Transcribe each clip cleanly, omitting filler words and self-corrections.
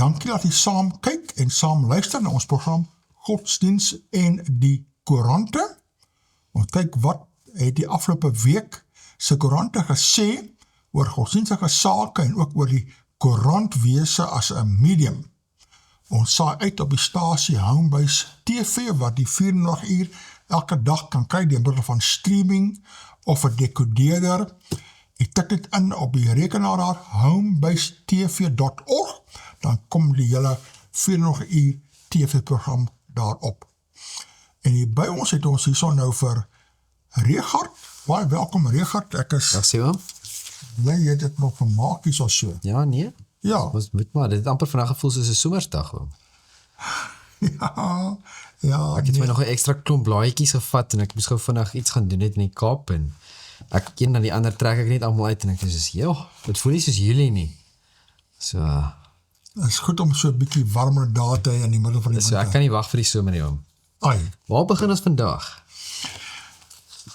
dankie dat jy saam kyk en saam luister na ons program Godsdienst en die Koerante. Ons kyk wat het die afgelope week se koerante gesê oor godsdienstige sake en ook oor die koerantwese as 'n medium. Ons saai uit op die stasie Homebase TV wat die 24 uur elke dag kan kry deur middel van streaming of 'n decodeerder. Jy tik dit in op die rekenaar daar, homebasetv.org, dan kom die hele 24 uur TV-program daarop. En hier by ons het ons hierso nou vir Richard. Baie welkom Richard, ek is... Dag sê oom. Jy het dit nog vermaak hier so. Ja, nee. Ja. Ons moet maar, dit het amper vandag gevoel soos 'n somersdag oom. Ja. Ek het my nog 'n extra klomp blaadjies gevat en ek moes gou vinnig iets gaan doen net in die Kaap en ek een na die ander trek ek net almal uit en ek is joh, dit voel nie soos Julie nie. So, Het is goed om so 'n bietjie warmer dae te hê in die middel van die so ek kan nie wag vir die somer nie oom. Ai. Waar begin ons vandag?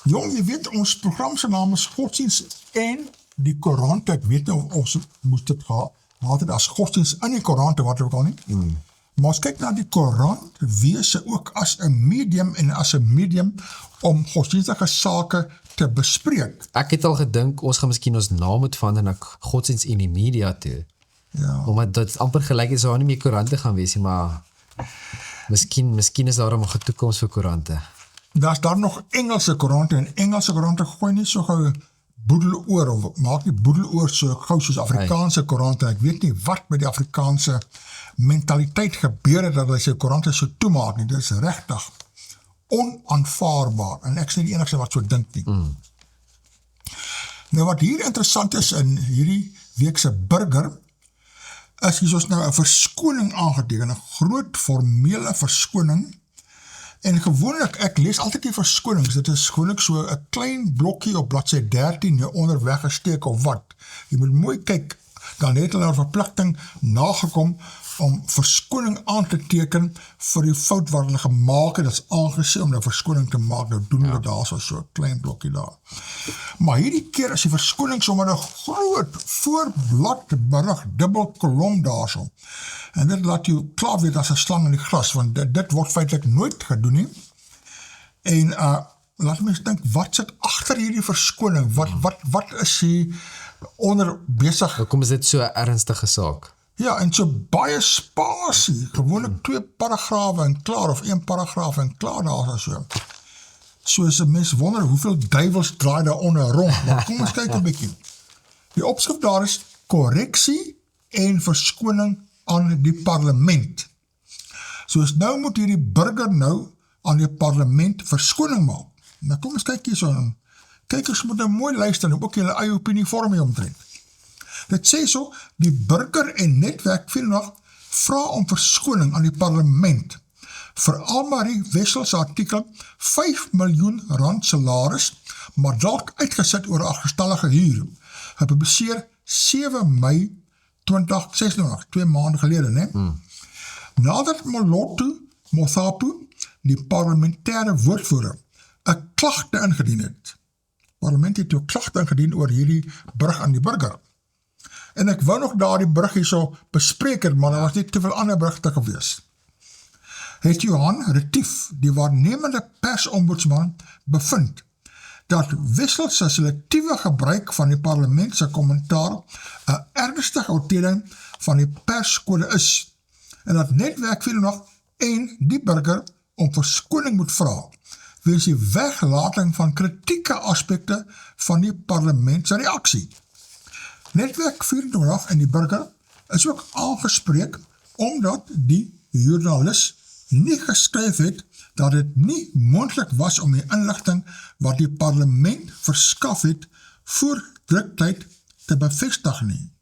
Jong, jy weet, ons program se naam is Godsdienst en die Koerante. Ek weet nou of ons moes dit gehad het as godsdienst in die Koerante, wat ook al nie. Maar ons kyk na die koerant, wese ook as 'n medium en as 'n medium om godsdienstige sake te bespreek. Ek het al gedink, ons gaan miskien ons naam moet verander na Godsdienst en die Media toe. Ja. Omdat dit amper gelyk is, daar nie meer koerante gaan wees nie, maar miskien is daar 'n toekoms vir koerante. Daar's daar nog Engelse koerante en Engelse koerante gooi nie so gou boedel oor of maak nie boedel oor so gou soos Afrikaanse koerante. Ek weet nie wat met die Afrikaanse mentaliteit gebeur het dat hulle sy koerante so toemaak nie. Dit is regtig onaanvaarbaar en ek is nie die enigste wat so dink nie. Nou wat hier interessant is in hierdie week se burger is hier ons nou 'n verskoning aangeteken, 'n groot formele verskoning. En gewoonlik, ek lees altyd die verskonings, dit is gewoonlik so 'n klein blokkie op bladsy 13 jou onder weggesteek of wat. Jy moet mooi kyk, dan het hulle 'n verpligting nagekom om verskoning aan te teken vir die fout wat hulle gemaak het, dat is aangesê om nou verskoning te maak, nou doen hulle daar so 'n klein blokkie daar. Maar hierdie keer is die verskoning sommer 'n groot voorblad berig, dubbel kolom daarso. En dit laat jou klaar weet as 'n slang in die gras, want dit word feitlik nooit gedoen nie. En laat mens dink, wat sit agter hierdie verskoning? Wat is hier onder besig? Hoekom is dit so 'n ernstige saak? Ja, en so baie spasie, gewoonlik 2 paragrawe en klaar, of 1 paragraaf en klaar daar so. Soos 'n mens wonder hoeveel duiwels draai daar onder rond, maar kom ons kyk 'n bietjie. Die opskrif daar is korreksie en verskoning aan die parlement. Soos nou moet hierdie burger nou aan die parlement verskoning maak. Nou kom ons kyk hier so, kykers moet nou mooi luister en ook julle eie opinie vorm hier omtrent. Dit sê so, die burger en netwerk vandag vra om verskoning aan die parlement vir Almarie Wessel se artikel 5 miljoen rand salaris, maar dalk uitgesit oor 'n agterstallige huur. Gepubliseer 7 Mei 2026, 2 maande gelede, né? Nadat Mothapu, die parlementêre woordvoerder, 'n klagte ingedien het. Parlement het 'n klagte ingedien oor hierdie berig aan die burger. En ek wou nog daar die berig hierso bespreek het, maar daar was net te veel ander berigte gewees. Het Johan Retief, die waarnemende persombudsman, bevind dat Wessel se selektiewe gebruik van die parlement se kommentaar 'n ernstige oortreding van die perskode is en dat netwerk nog en die burger om verskoning moet vra weens die weglating van kritieke aspekte van die parlement se reaksie. Netwerk 24 en die burger is ook aangespreek omdat die joernalis nie geskryf het dat dit nie moontlik was om die inligting wat die parlement verskaf het voor druktyd te bevestig nie.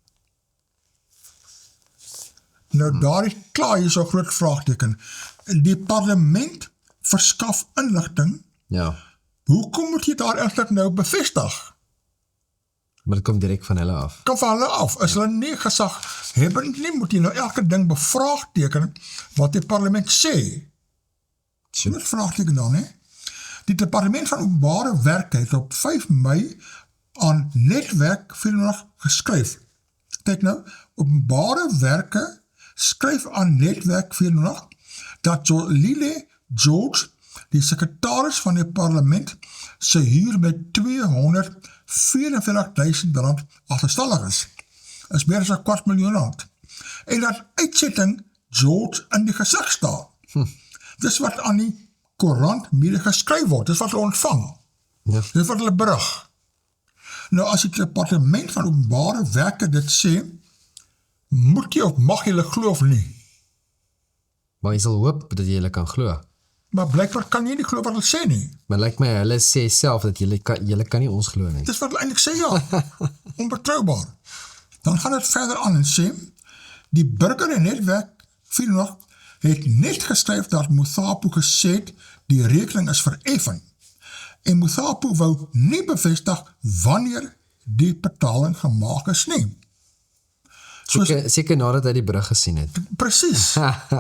Nou daar is klaar hier so groot vraagteken. Die parlement verskaf inligting. Ja. Hoekom moet jy daar inligting nou bevestig? Maar dit kom direk van hulle af. Kom van hulle af. As hulle nie gesag hebben nie, moet jy nou elke ding bevraagteken wat die parlement sê. So net vraagteken dan, hè? Die departement van openbare werke het op 5 Mei aan netwerk 24 geskryf. Kyk nou, openbare werke skryf aan Netwerk 408 dat Lile George, die sekretaris van die parlement, sy huur met R244.000 agterstallig is meer as R250.000, en dat uitsetting George in die gesig staan. Dis wat aan die koerant mede geskryf word, dis wat hulle ontvang, dis wat hulle berig. Nou as die departement van openbare werke dit sê, moet jy of mag jy hulle glo of nie? Maar jy sal hoop dat jy hulle kan glo. Maar blijkbaar kan jy nie glo wat hulle sê nie. Maar lyk my, hulle sê self dat julle kan nie ons glo nie. Dis wat hulle eintlik sê, ja. Onbetrouwbaar. Dan gaan het verder aan en sê, die burger en Netwerk 408 het net geskryf dat Mothapo gesê het, die rekening is vereffen. En Mothapo wou nie bevestig wanneer die betaling gemaak is nie. Seker nadat hy die brug gesien het. Precies,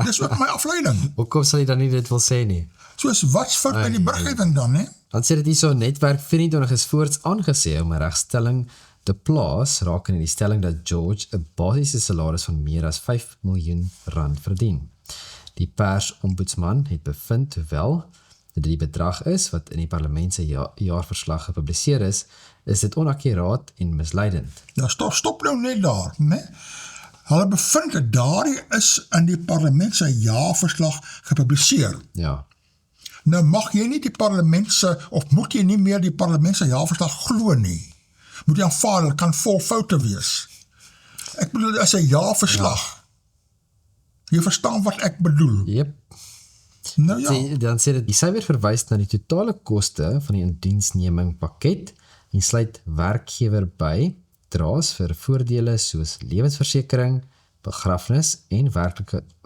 dis ook my afleiding. Hoekom sal jy dan nie dit wil sê nie? Soos wat's fout by die bruggewing dan, hè? Dan sê dit hier so, Netwerk 24 is voorts aangesê om 'n regstelling te plaas, rakende die stelling dat George 'n basiese salaris van meer as R5 miljoen verdien. Die persombudsman het bevind, hoewel dit die bedrag is wat in die parlement se jaarverslag gepubliseer is dit onakkuraat en misleidend. Ja, stop nou net daar, né? Hulle bevind dat daardie is in die parlement se jaarverslag gepubliseer. Ja. Nou mag jy nie die parlement se, of moet jy nie meer die parlement se jaarverslag glo nie. Moet jy aanvaar, dit kan vol foute wees. Ek bedoel, dit is 'n jaarverslag. Ja. Jy verstaan wat ek bedoel. Jep. Nou ja. Dan sê dit, die syfer verwys na die totale koste van die indiensneming pakket en sluit werkgewer by draas vir voordele soos lewensversekering, begrafnis en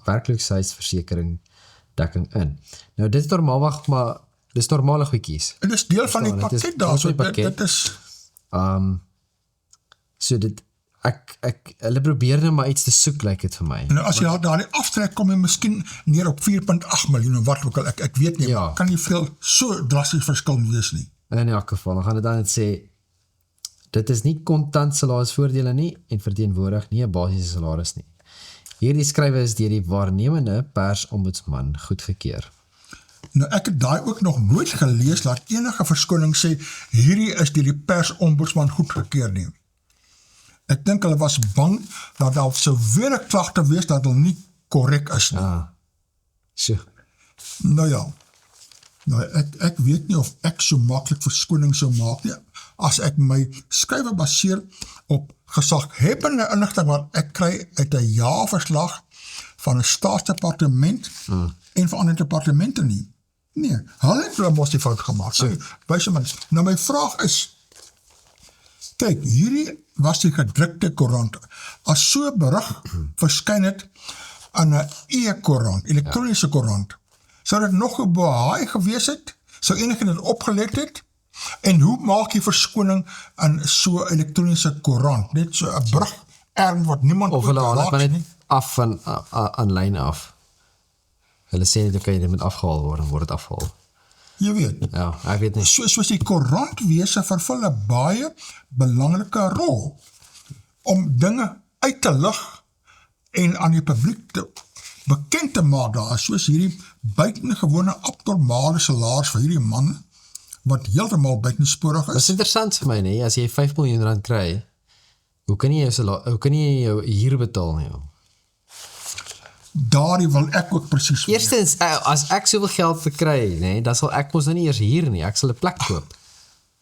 werkloosheidsversekering dekking in. Nou dit is normaalweg, maar dis normale goedjies. En dis deel van die pakket daar, so dit is so dit hulle probeer nou maar iets te soek, lyk dit vir my. Nou as jy daar die aftrek kom jy miskien neer op 4.8 miljoen of wat ook al, ek weet nie, ja. Kan nie veel so drastisch verskil wees nie. In elk geval, dan gaan dit dan sê, dit is nie kontant salarisvoordele nie en verteenwoordig nie 'n basiese salaris nie. Hierdie skrywe is deur die waarnemende persombudsman goedgekeur. Nou ek het daai ook nog nooit gelees dat enige verskoning sê hierdie is deur die persombudsman goedgekeur nie. Ek dink hulle was bang dat daar sou weer 'n klagte wees dat hulle nie korrek is nie. So. Nou ja. Nou ek weet nie of ek so maklik verskoning sou maak nie, as ek my skrywe baseer op gesaghebbende inligting wat ek kry uit 'n jaarverslag van 'n staatsdepartement en van ander departemente nie. Nee, hulle het mos die fout gemaak. So, nou my vraag is, kyk, hierdie was die gedrukte koerant. As so 'n berig verskyn het aan 'n e-koerant, elektroniese koerant, sou dit nog 'n behaai gewees het? Sou enige dit opgelet het? En hoe maak jy verskoning in so 'n elektroniese koerant? Net so 'n berig erns wat niemand of hulle haal dit maar net af van aanlyn af. Hulle sê net dit moet afgehaal word en word dit afgehaal. Jy weet. Ja, ek weet nie. Soos die koerantwese vervul 'n baie belangrike rol om dinge uit te lig en aan die publiek bekend te maak daar, soos hierdie buitengewone abnormale salaris vir hierdie man, wat heeltemal buitensporig is. Dit is interessant vir my, nie? As jy R5 miljoen kry, hoe kan jy jou huur betaal nie? Daarie wil ek ook presies. Eerstens, as ek soveel geld verkry, nee, dan sal ek mos nou nie eers huur nie, ek sal 'n plek koop.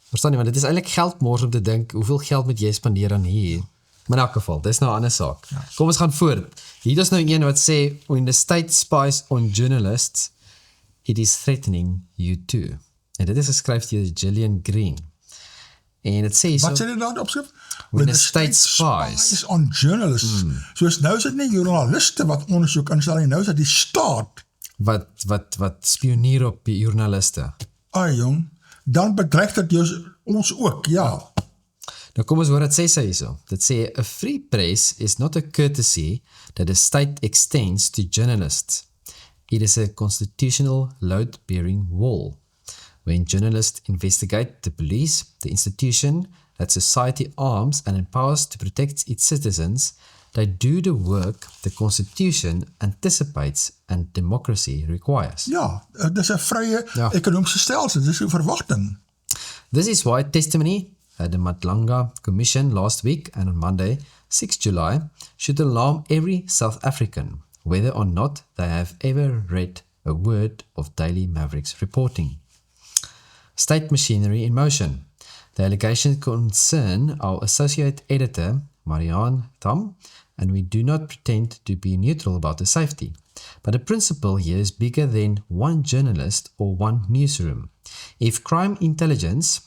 Verstaan jy, want dit is eintlik geldmors om te dink, hoeveel geld moet jy spandeer aan huur? Maar in elk geval, dis nou 'n ander saak. Ja. Kom ons gaan voort. Hier is nou een wat sê, when the state spies on journalists, it is threatening you too. En dit is geskryf deur Gillian Green. En dit sê so, wat sê dit daar opskryf? When the state spies on journalists. Soos nou is dit nie journaliste wat ondersoek instel nie, nou is dit die staat. Wat spioneer op die journaliste. Jong, dan bedreig dit ons ook, ja. Nou kom ons hoor wat sê sy hierso. Dit sê, a free press is not a courtesy that the state extends to journalists. It is a constitutional load-bearing wall. When journalists investigate the police, the institution that society arms and empowers to protect its citizens, They do the work the Constitution anticipates and democracy requires. Ja, dit is 'n vrye Ja. ekonomiese stelsel, dis 'n verwagting. This is why testimony at the Madlanga Commission last week and on Monday, 6 July, should alarm every South African, whether or not they have ever read a word of Daily Mavericks reporting. State machinery in motion. The allegations concern our associate editor, Marianne Tam, and we do not pretend to be neutral about the safety. But the principle here is bigger than one journalist or one newsroom. If crime intelligence,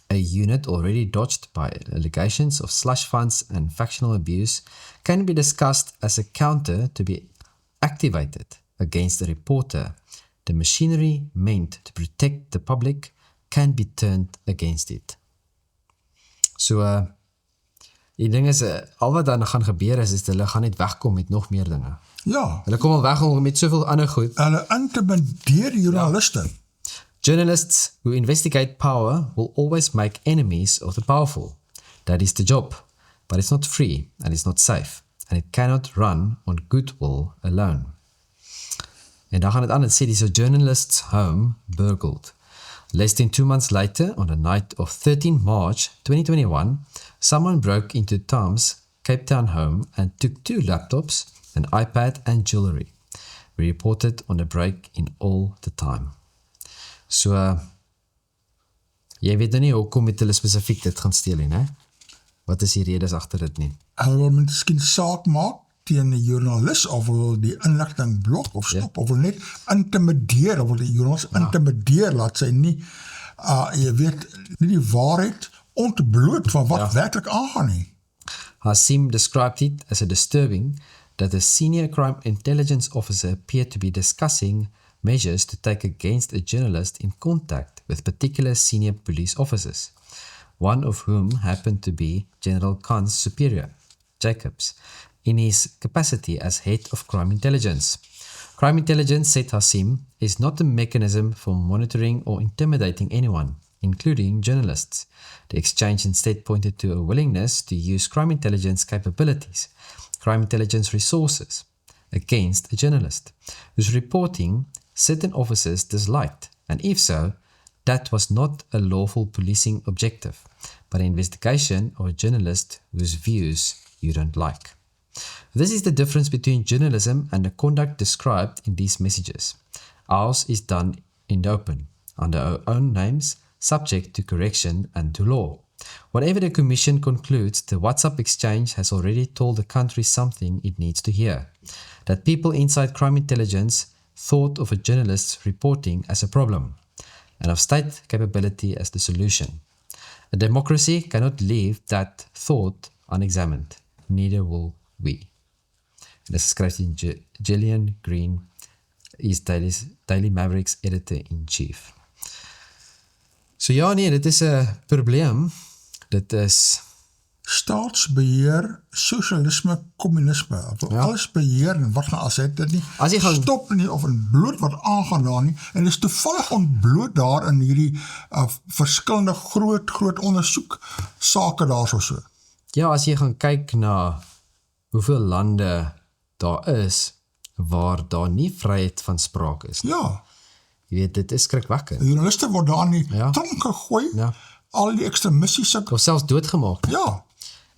a unit already dodged by allegations of slush funds and factional abuse, can be discussed as a counter to be activated against a reporter, the machinery meant to protect the public can be turned against it. So, die ding is, al wat dan gaan gebeur is hulle gaan net wegkom met nog meer dinge. Ja, Hulle kom al weg met soveel ander goed. hulle intimideer joernaliste. Journalists who investigate power will always make enemies of the powerful. That is the job, but it's not free and it's not safe, and it cannot run on goodwill alone. En dan gaan het aan, het sê dis a journalist's home burgled. Less than 2 months later, on the night of 13 March 2021, someone broke into Tom's Cape Town home and took 2 laptops, an iPad and jewelry. We reported on the break in all the time. So, jy weet nou nie hoekom het hulle spesifiek dit gaan steel nie, né? Wat is die redes agter dit nie? Hulle wil miskien saak maak teen 'n joernalis of wil die inligting blok of stop of wil net intimideer of wil die joernalis intimideer laat sy nie jy weet nie die waarheid ontbloot van wat werklik aangaan nie. Hassim described it as a disturbing that a senior crime intelligence officer appeared to be discussing measures to take against a journalist in contact with particular senior police officers, one of whom happened to be General Khan's superior, Jacobs, in his capacity as head of crime intelligence. Crime intelligence, said Hassim, is not a mechanism for monitoring or intimidating anyone, including journalists. The exchange instead pointed to a willingness to use crime intelligence capabilities, crime intelligence resources, against a journalist whose reporting certain officers disliked, and if so, that was not a lawful policing objective, but an investigation of a journalist whose views you don't like. This is the difference between journalism and the conduct described in these messages. Ours is done in the open, under our own names, subject to correction and to law. Whatever the Commission concludes, the WhatsApp exchange has already told the country something it needs to hear. That people inside crime intelligence thought of a journalist's reporting as a problem, and of state capability as the solution. A democracy cannot leave that thought unexamined. Neither will we. En dit is geskryf in Gillian Green, is Daily Mavericks editor-in-chief. So ja, nee, dit is 'n probleem. Dit is Staatsbeheer, sosialisme, kommunisme. Alles beheer en wat gaan as dit nie As jy gaan stop nie of in bloot wat aangaan daar nie. En dit is toevallig ontbloot daar in hierdie verskillende groot ondersoek sake daar so. Ja, as jy gaan kyk na hoeveel lande daar is waar daar nie vryheid van spraak is. Ja. Jy weet, dit is skrikwekkend. Journaliste word daar in die Ja. tronk gegooi. Ja. Al die extremistiese Of selfs doodgemaak. ja.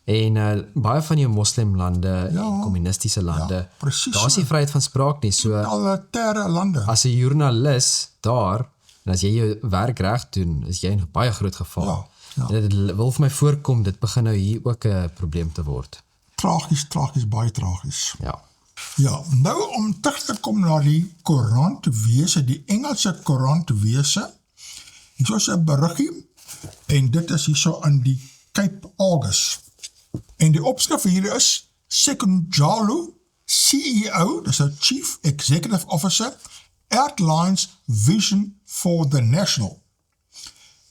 En baie van jou moslimlande, Ja. kommunistiese lande, Ja, presies daar is nie vryheid van spraak nie. So alitaire lande. as 'n joernalis daar, en as jy jou werk reg doen, is jy in baie groot gevaar. Ja, ja. En dit wil vir my voorkom, dit begin nou hier ook 'n probleem te word. Tragies, baie tragies. Ja. Ja, nou om terug te kom na die koerantwese, die Engelse koerantwese. Hier is 'n beriggie en dit is hierso in die Cape Argus. En die opskrif hier is Sekunjalo, CEO, dis 'n Chief Executive Officer, outlines vision for the national.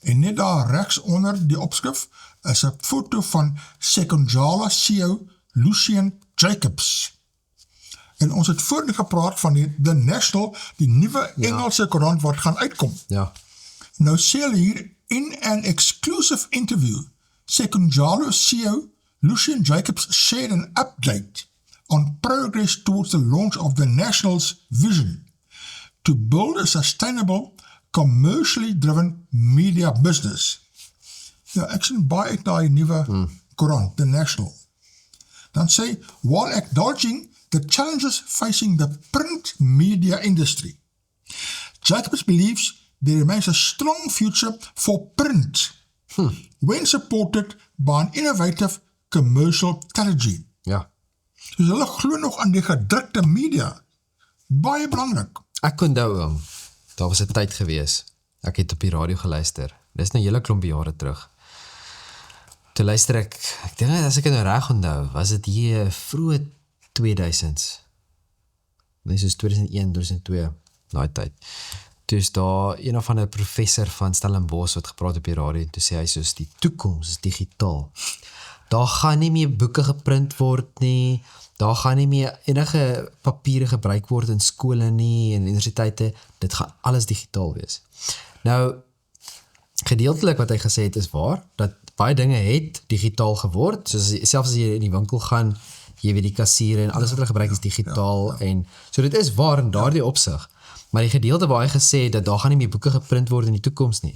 En net daar regs onder die opskrif is 'n foto van Sekunjalo CEO Lucian Jacobs. En ons het voorheen gepraat van die The National, die nuwe Engelse koerant wat gaan uitkom. Ja. Nou sê hulle hier, in an exclusive interview, Sekunjalo CEO Lucian Jacobs shared an update on progress towards the launch of the National's vision to build a sustainable, commercially driven media business. Ja, ek sien baie uit na die nuwe koerant, The National. Dan sê, while acknowledging the challenges facing the print media industry, Jacobs believes there remains a strong future for print when supported by an innovative commercial strategy. Ja. Dus hulle glo nog aan die gedrukte media. Baie belangrik. Ek onthou, daar was 'n tyd gewees, ek het op die radio geluister, dis nou hele klomp jare terug. Toe luister ek dink as ek het nou reg onthou, was dit hier vroeë 2000s. Nee, soos 2001, 2002, daai tyd. Toe is daar een of ander professor van Stellenbosch wat gepraat op die radio, toe sê hy soos die toekoms is digitaal. Daar gaan nie meer boeke geprint word nie, daar gaan nie meer enige papiere gebruik word in skole nie, en universiteite, dit gaan alles digitaal wees. Nou, gedeeltelik wat hy gesê het is waar, dat baie dinge het digitaal geword, selfs as jy in die winkel gaan, jy weet die kassiere en alles wat hulle gebruik is digitaal, en so dit is waar in daardie opsig, maar die gedeelte waar hy gesê het, dat daar gaan nie meer boeke geprint word in die toekoms nie,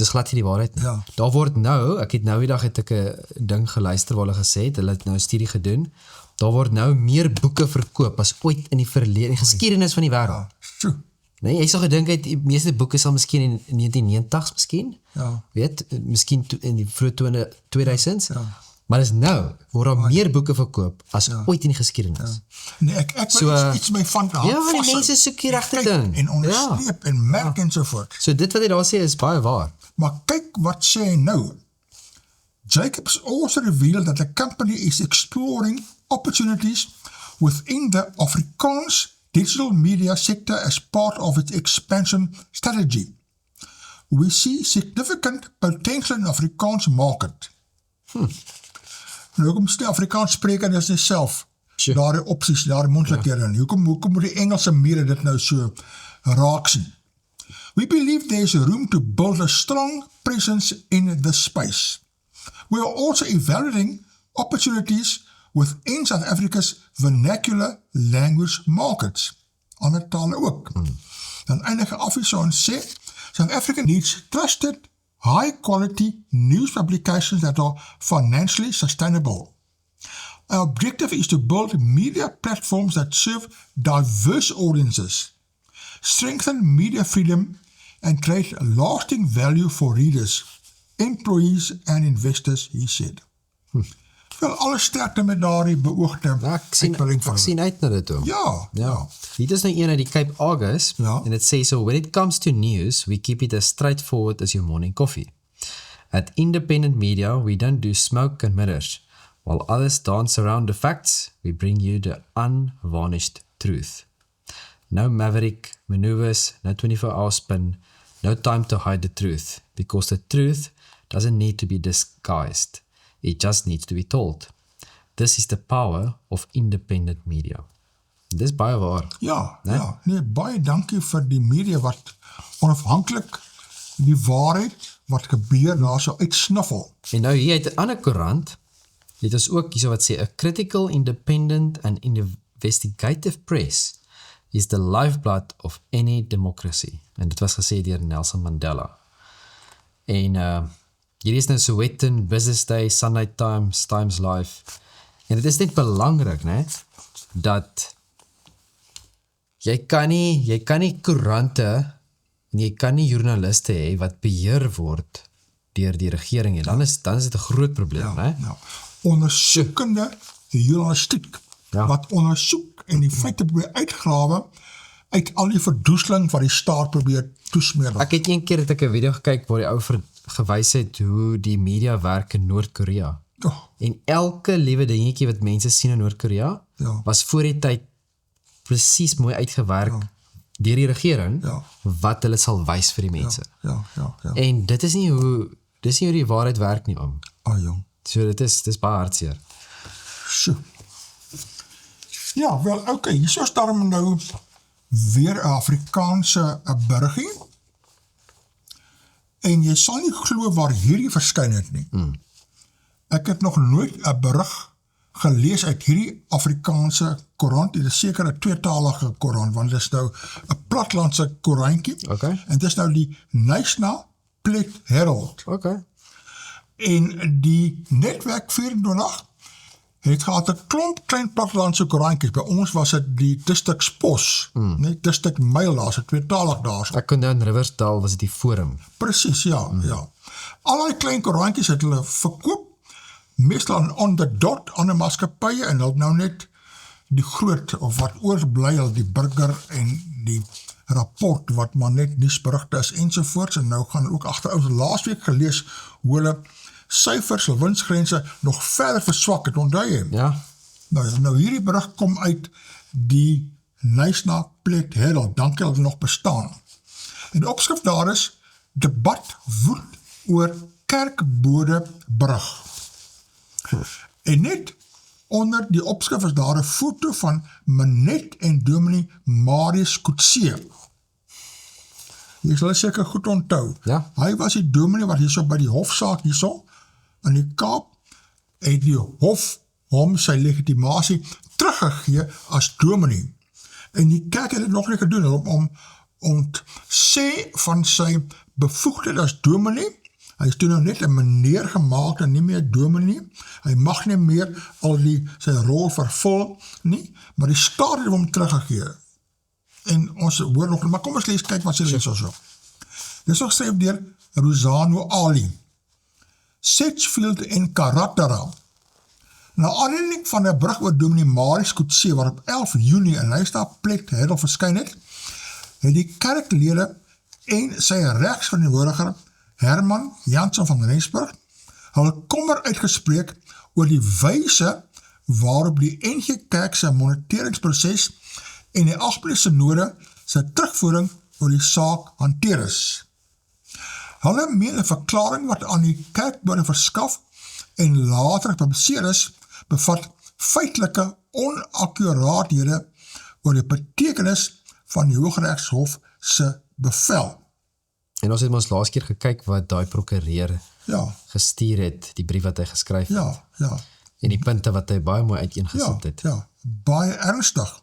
dis glad nie die waarheid nie. Ja. Daar word nou, ek het nou die dag het ek 'n ding geluister waar hulle gesê het, hulle het nou 'n studie gedoen, daar word nou meer boeke verkoop as ooit in die verlede, in die geskiedenis van die wêreld. So, Nee, jy sal gedink het, die meeste boeke sal miskien in 1990s miskien, ja. weet, miskien in die vroeë 2000s, maar dis nou, word daar meer boeke verkoop as ooit in die geskiedenis. Nee, ek wil iets my van Ja, want die mense soek die regte ding. en onderstreep en merk ensovoort. So dit wat hy daar sê is baie waar. Maar kyk wat sê hy nou. Jacobs also revealed that the company is exploring opportunities within the Afrikaans digital media sector as part of its expansion strategy. We see significant potential in the Afrikaans market. Nou, hoekom sê Afrikaans spreker is nie self daar die opsies, daar die mondlikhede in. Hoekom moet die Engelse mede dit nou so raak sien? We believe there is room to build a strong presence in this space. We are also evaluating opportunities within South Africa's vernacular language markets. Ander tale ook. Dan eindige Afison sê, South Africa needs trusted, high-quality news publications that are financially sustainable. Our objective is to build media platforms that serve diverse audiences, strengthen media freedom, and create lasting value for readers, employees, and investors, he said. Wel, alles sterkte met daardie beoogde uitwilling van. Ek sien uit na dit toe. Ja. Hier is nou een uit die Cape Argus, Ja. en het sê so, when it comes to news, we keep it as straightforward as your morning coffee. At independent media, we don't do smoke and mirrors. While others dance around the facts, we bring you the unvarnished truth. No maverick maneuvers, no 24-hour spin, no time to hide the truth, because the truth doesn't need to be disguised. It just needs to be told. This is the power of independent media. Dis baie waar. Ja, nee, baie dankie vir die media wat onafhanklik die waarheid wat gebeur daar so uitsniffel. En nou hier uit 'n ander koerant, het ons ook hierso wat sê, a critical, independent and investigative press is the lifeblood of any democracy. En dit was gesê deur Nelson Mandela. En hier is nou Sowetan, Business Day, Sunday Times, Times Life. En dit is net belangrik, né, dat jy kan nie koerante en jy kan nie joernaliste hê wat beheer word deur die regering en dan is dit 'n groot probleem, né? Ja. Ondersoekende journalistiek wat ondersoek en die feite probeer uitgrawe uit al die verdoeseling wat die staat probeer toesmeer. Ek het een keer het ek 'n video gekyk waar die ou gewys het hoe die media werk in Noord-Korea. En elke liewe dingetjie wat mense sien in Noord-Korea was voor die tyd presies mooi uitgewerk deur die regering wat hulle sal wys vir die mense. Ja. En dit is nie hoe die waarheid werk nie om. Jong. So dit is baie hartseer. So. Ja, wel, okay, hier is daarom nou weer 'n Afrikaanse burgie. En jy sal nie glo waar hierdie verskyn het nie. ek het nog nooit 'n berig gelees uit hierdie Afrikaanse koerant, dit is seker 'n tweetalige koerant, want dit is nou 'n platlandse koerantjie, Okay. en dit is nou die Knysna Plet Herald, Okay. en die netwerk 24 het gehad 'n klomp klein platlandse koerantjies, by ons was dit die Distriks Pos, nee, Distriks Mail, daar is 'n tweetalig daar, Ek kon nou in Riversdal, was dit die Forum. Presies, ja, ja. Al die klein koerantjies het hulle verkoop, meestal on the dot, ander maatskappye, en hulle nou net die groot, of wat oorbly, hulle die burger en die rapport, wat maar net nuusberigte is, ensovoorts, en nou gaan ook agteruit, laas week gelees, hoe hulle syfers, hulle winsgrense, nog verder verswak het, onthou jy? Ja, Nou hierdie berig kom uit die Knysna Plet Herald, dankie dat hulle nog bestaan. En die opskrif daar is, debat woed oor kerkbode berig. En net onder die opskrif is daar 'n foto van Manet en Dominee Marius Coetzee. Jy sal seker goed onthou. Ja. Hy was die dominee wat hierso by die hofsaak hierso in die Kaap, het die hof hom sy legitimasie teruggegee as dominee. En die kerk het dit nog nie gedoen om ontsê van sy bevoegdheid as dominee. Hy is toe nou net 'n meneer gemaak en nie meer dominee. Hy mag nie meer al sy rol vervul nie, maar die staat het hom teruggegee. En ons hoor nog, maar kom ons lees, kyk wat sy lees so. Dit is nog geskryf deur Rosano Ali. Sedgefield en Karatara. Na aanleiding van 'n berig oor Dominee Marius Coetzee, wat op 11 Junie in Knysna Plet Herald verskyn het die kerklede en sy regsverteenwoordiger Herman Jansen van Rensburg hulle kommer uitgespreek oor die wyse waarop die NG Kerk sy moniteringsproses en die Algemene Synode sy terugvoering oor die saak hanteer is. Hulle meen 'n verklaring wat aan die kerkbode verskaf en later gepubliseer is, bevat feitelike onakkurathede oor die betekenis van die Hooggeregshof se bevel. en ons het ons laas keer gekyk wat daai prokureur Ja, gestuur het, die brief wat hy geskryf het, ja. en die punte wat hy baie mooi uiteengesit het. Ja, baie ernstig.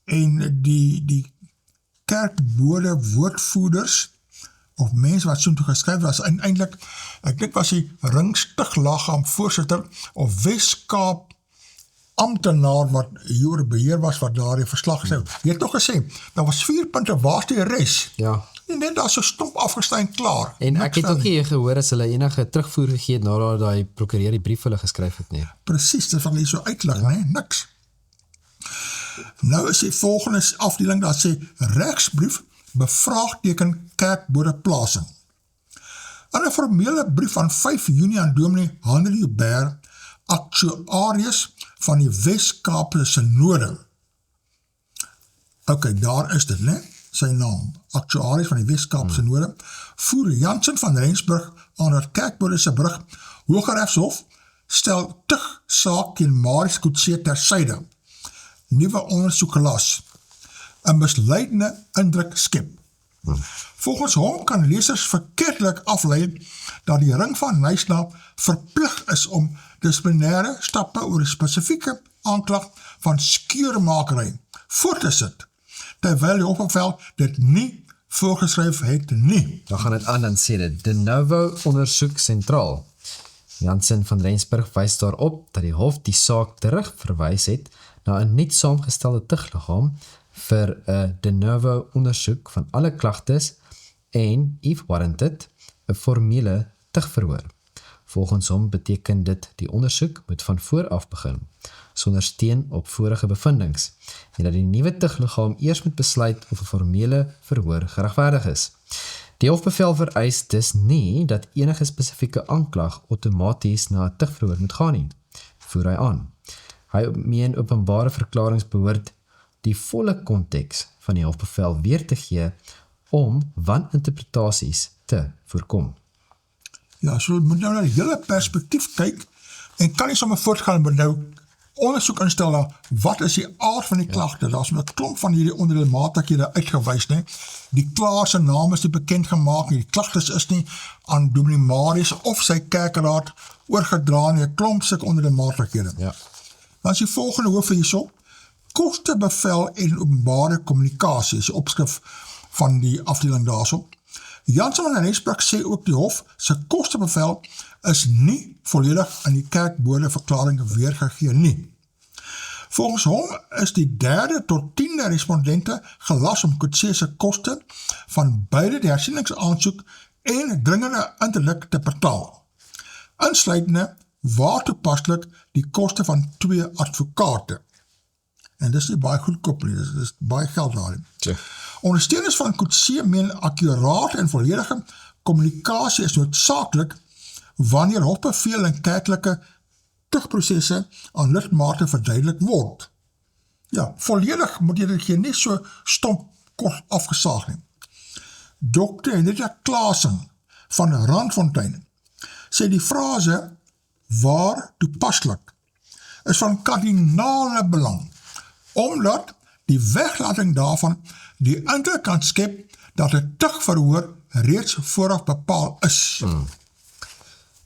En die kerkbode woordvoerders, of mense wat so toe geskryf was, en eintlik, ek dink was die ringstigliggaam voorsitter, of Wes-Kaap amptenaar wat hier beheer was, wat daar die verslag gesê het. Jy het toch gesê, daar was 4 punte, waar is die res? Ja, En net daar so stomp afgestein klaar. en Niks ek het dan ook nie. nie gehoor as hulle enige terugvoer gegee het nadat daai prokureur die brief hulle geskryf het nie. Precies, dit van die so uitlig, nee, niks. Nou is die volgende afdeling, dat sê, regsbrief bevraagteken kerkbode plasing. In 'n formele brief van 5 Junie aan Dominee Henry Joubert, actuarius van die Wes-Kaapse Synode. Ok, daar is dit, né? Sy naam, actuarius van die Wes-Kaapse Synode, voer Jansen van Rensburg aan dat kerkbode se berig, Hooggeregshof stel tugsaak teen Marius Coetzee tersyde. Nuwe ondersoek gelas. 'n misleidende indruk skep. Volgens hom kan lesers verkeerdelik aflei dat die ring van Knysna verplig is om dissiplinêre stappe oor die spesifieke aanklag van skeurmakery voor te sit, terwyl die hofbevel dit nie voorgeskryf het nie. Dan gaan dit aan en sê dit, de novo ondersoek sentraal. Jansen van Rensburg wys daarop dat die hof die saak terug verwys het na 'n nuut saamgestelde tugliggaam vir 'n de novo ondersoek van alle klagtes en, if warranted, 'n formele tugverhoor. Volgens hom beteken dit die ondersoek moet van voor af begin, sonder steun op vorige bevindings, en dat die nuwe tugliggaam eers moet besluit of 'n formele verhoor geregverdig is. Die hofbevel vereis dus nie dat enige spesifieke aanklag outomaties na 'n tugverhoor moet gaan nie, voer hy aan. Hy meen openbare verklaringe behoort die volle konteks van die hofbevel weer te gee om waninterpretasies te voorkom. Ja, so moet nou na die hele perspektief kyk, en kan nie sommer voortgaan met nou ondersoek instel na wat is die aard van die klagte. Daar's met 'n klomp van hierdie onredelmatighede uitgewys, nee. Die klaar se naam is nie bekend gemaak nie, die klagtes is nie aan Dominee Marius of sy kerkraad oorgedra nie, 'n klomp sulke onredelmatighede. Ja. Dan is die volgende hoof hierso, kostebevel en openbare kommunikasie, is die opskrif van die afdeling daarso. Jansen van Rensburg sê ook die hof, sy kostebevel is nie volledig in die kerkboordeverklaring weergegee nie. Volgens hom is die 3de tot 10de respondente gelas om Coetzee se koste van beide die hersieningsaansoek en dringende interdik te betaal, insluitende waar toepaslik die koste van 2 advokate. En dis nie baie goedkoop nie, dis baie geld daarin. Ondersteuners van Coetzee meen akkurate en volledige kommunikasie is noodsaaklik wanneer hofbeveel en kerklike tugprosesse aan lidmate verduidelik word. Ja, volledig moet jy dit gee, nie so stomp kort afgesaag nie. Dr. Henrietta Klaasen van Randfontein sê die frase waar toepaslik is van kardinale belang, omdat die weglating daarvan die indruk kan skep dat 'n tugverhoor reeds vooraf bepaal is.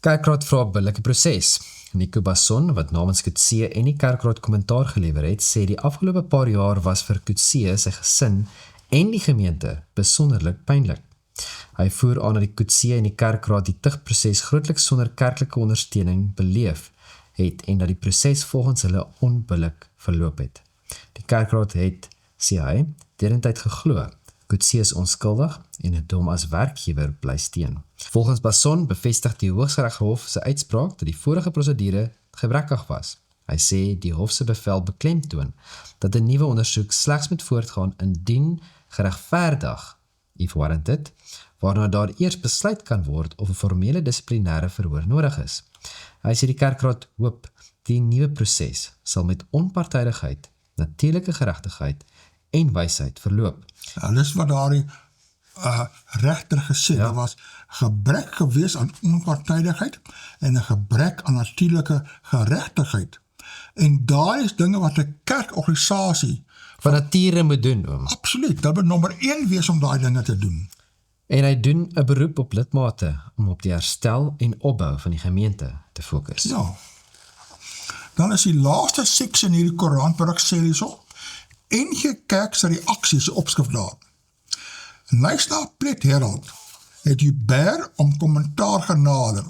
Kerkraad vra billike proses. Nico Basson, wat namens Coetzee en die kerkraad kommentaar gelewer het, sê die afgelope paar jaar was vir Coetzee sy gesin en die gemeente besonderlik pynlik. Hy voer aan dat die Coetzee en die kerkraad die tugproses grootliks sonder kerklike ondersteuning beleef het en dat die proses volgens hulle onbillik verloop het. Die kerkraad het, sê hy, derentyd geglo, Coetzee is onskuldig en het hom as werkgewer bly steun. Volgens Basson bevestig die Hooggeregshof sy uitspraak dat die vorige prosedure gebrekkig was. Hy sê die hof se bevel beklemtoon dat 'n nuwe ondersoek slegs moet voortgaan indien geregverdig, if warranted, waarna daar eers besluit kan word of 'n formele dissiplinêre verhoor nodig is. Hy sê die kerkraad hoop die nuwe proses sal met onpartydigheid, natuurlike geregtigheid en wysheid verloop. Ja, dis wat daardie regter gesê, daar was gebrek gewees aan onpartydigheid en 'n gebrek aan natuurlike geregtigheid. En daar is dinge wat 'n kerkorganisasie Van nature moet doen, oom. absoluut, dat moet nommer 1 wees om daai dinge te doen. En hy doen 'n beroep op lidmate om op die herstel en opbou van die gemeente te fokus. Ja. Dan is die laaste seksie in hierdie Koranberig sê hierso, NG Kerk se reaksies opskrif daar. Nysta Plet Herald het Hubert om kommentaar genader.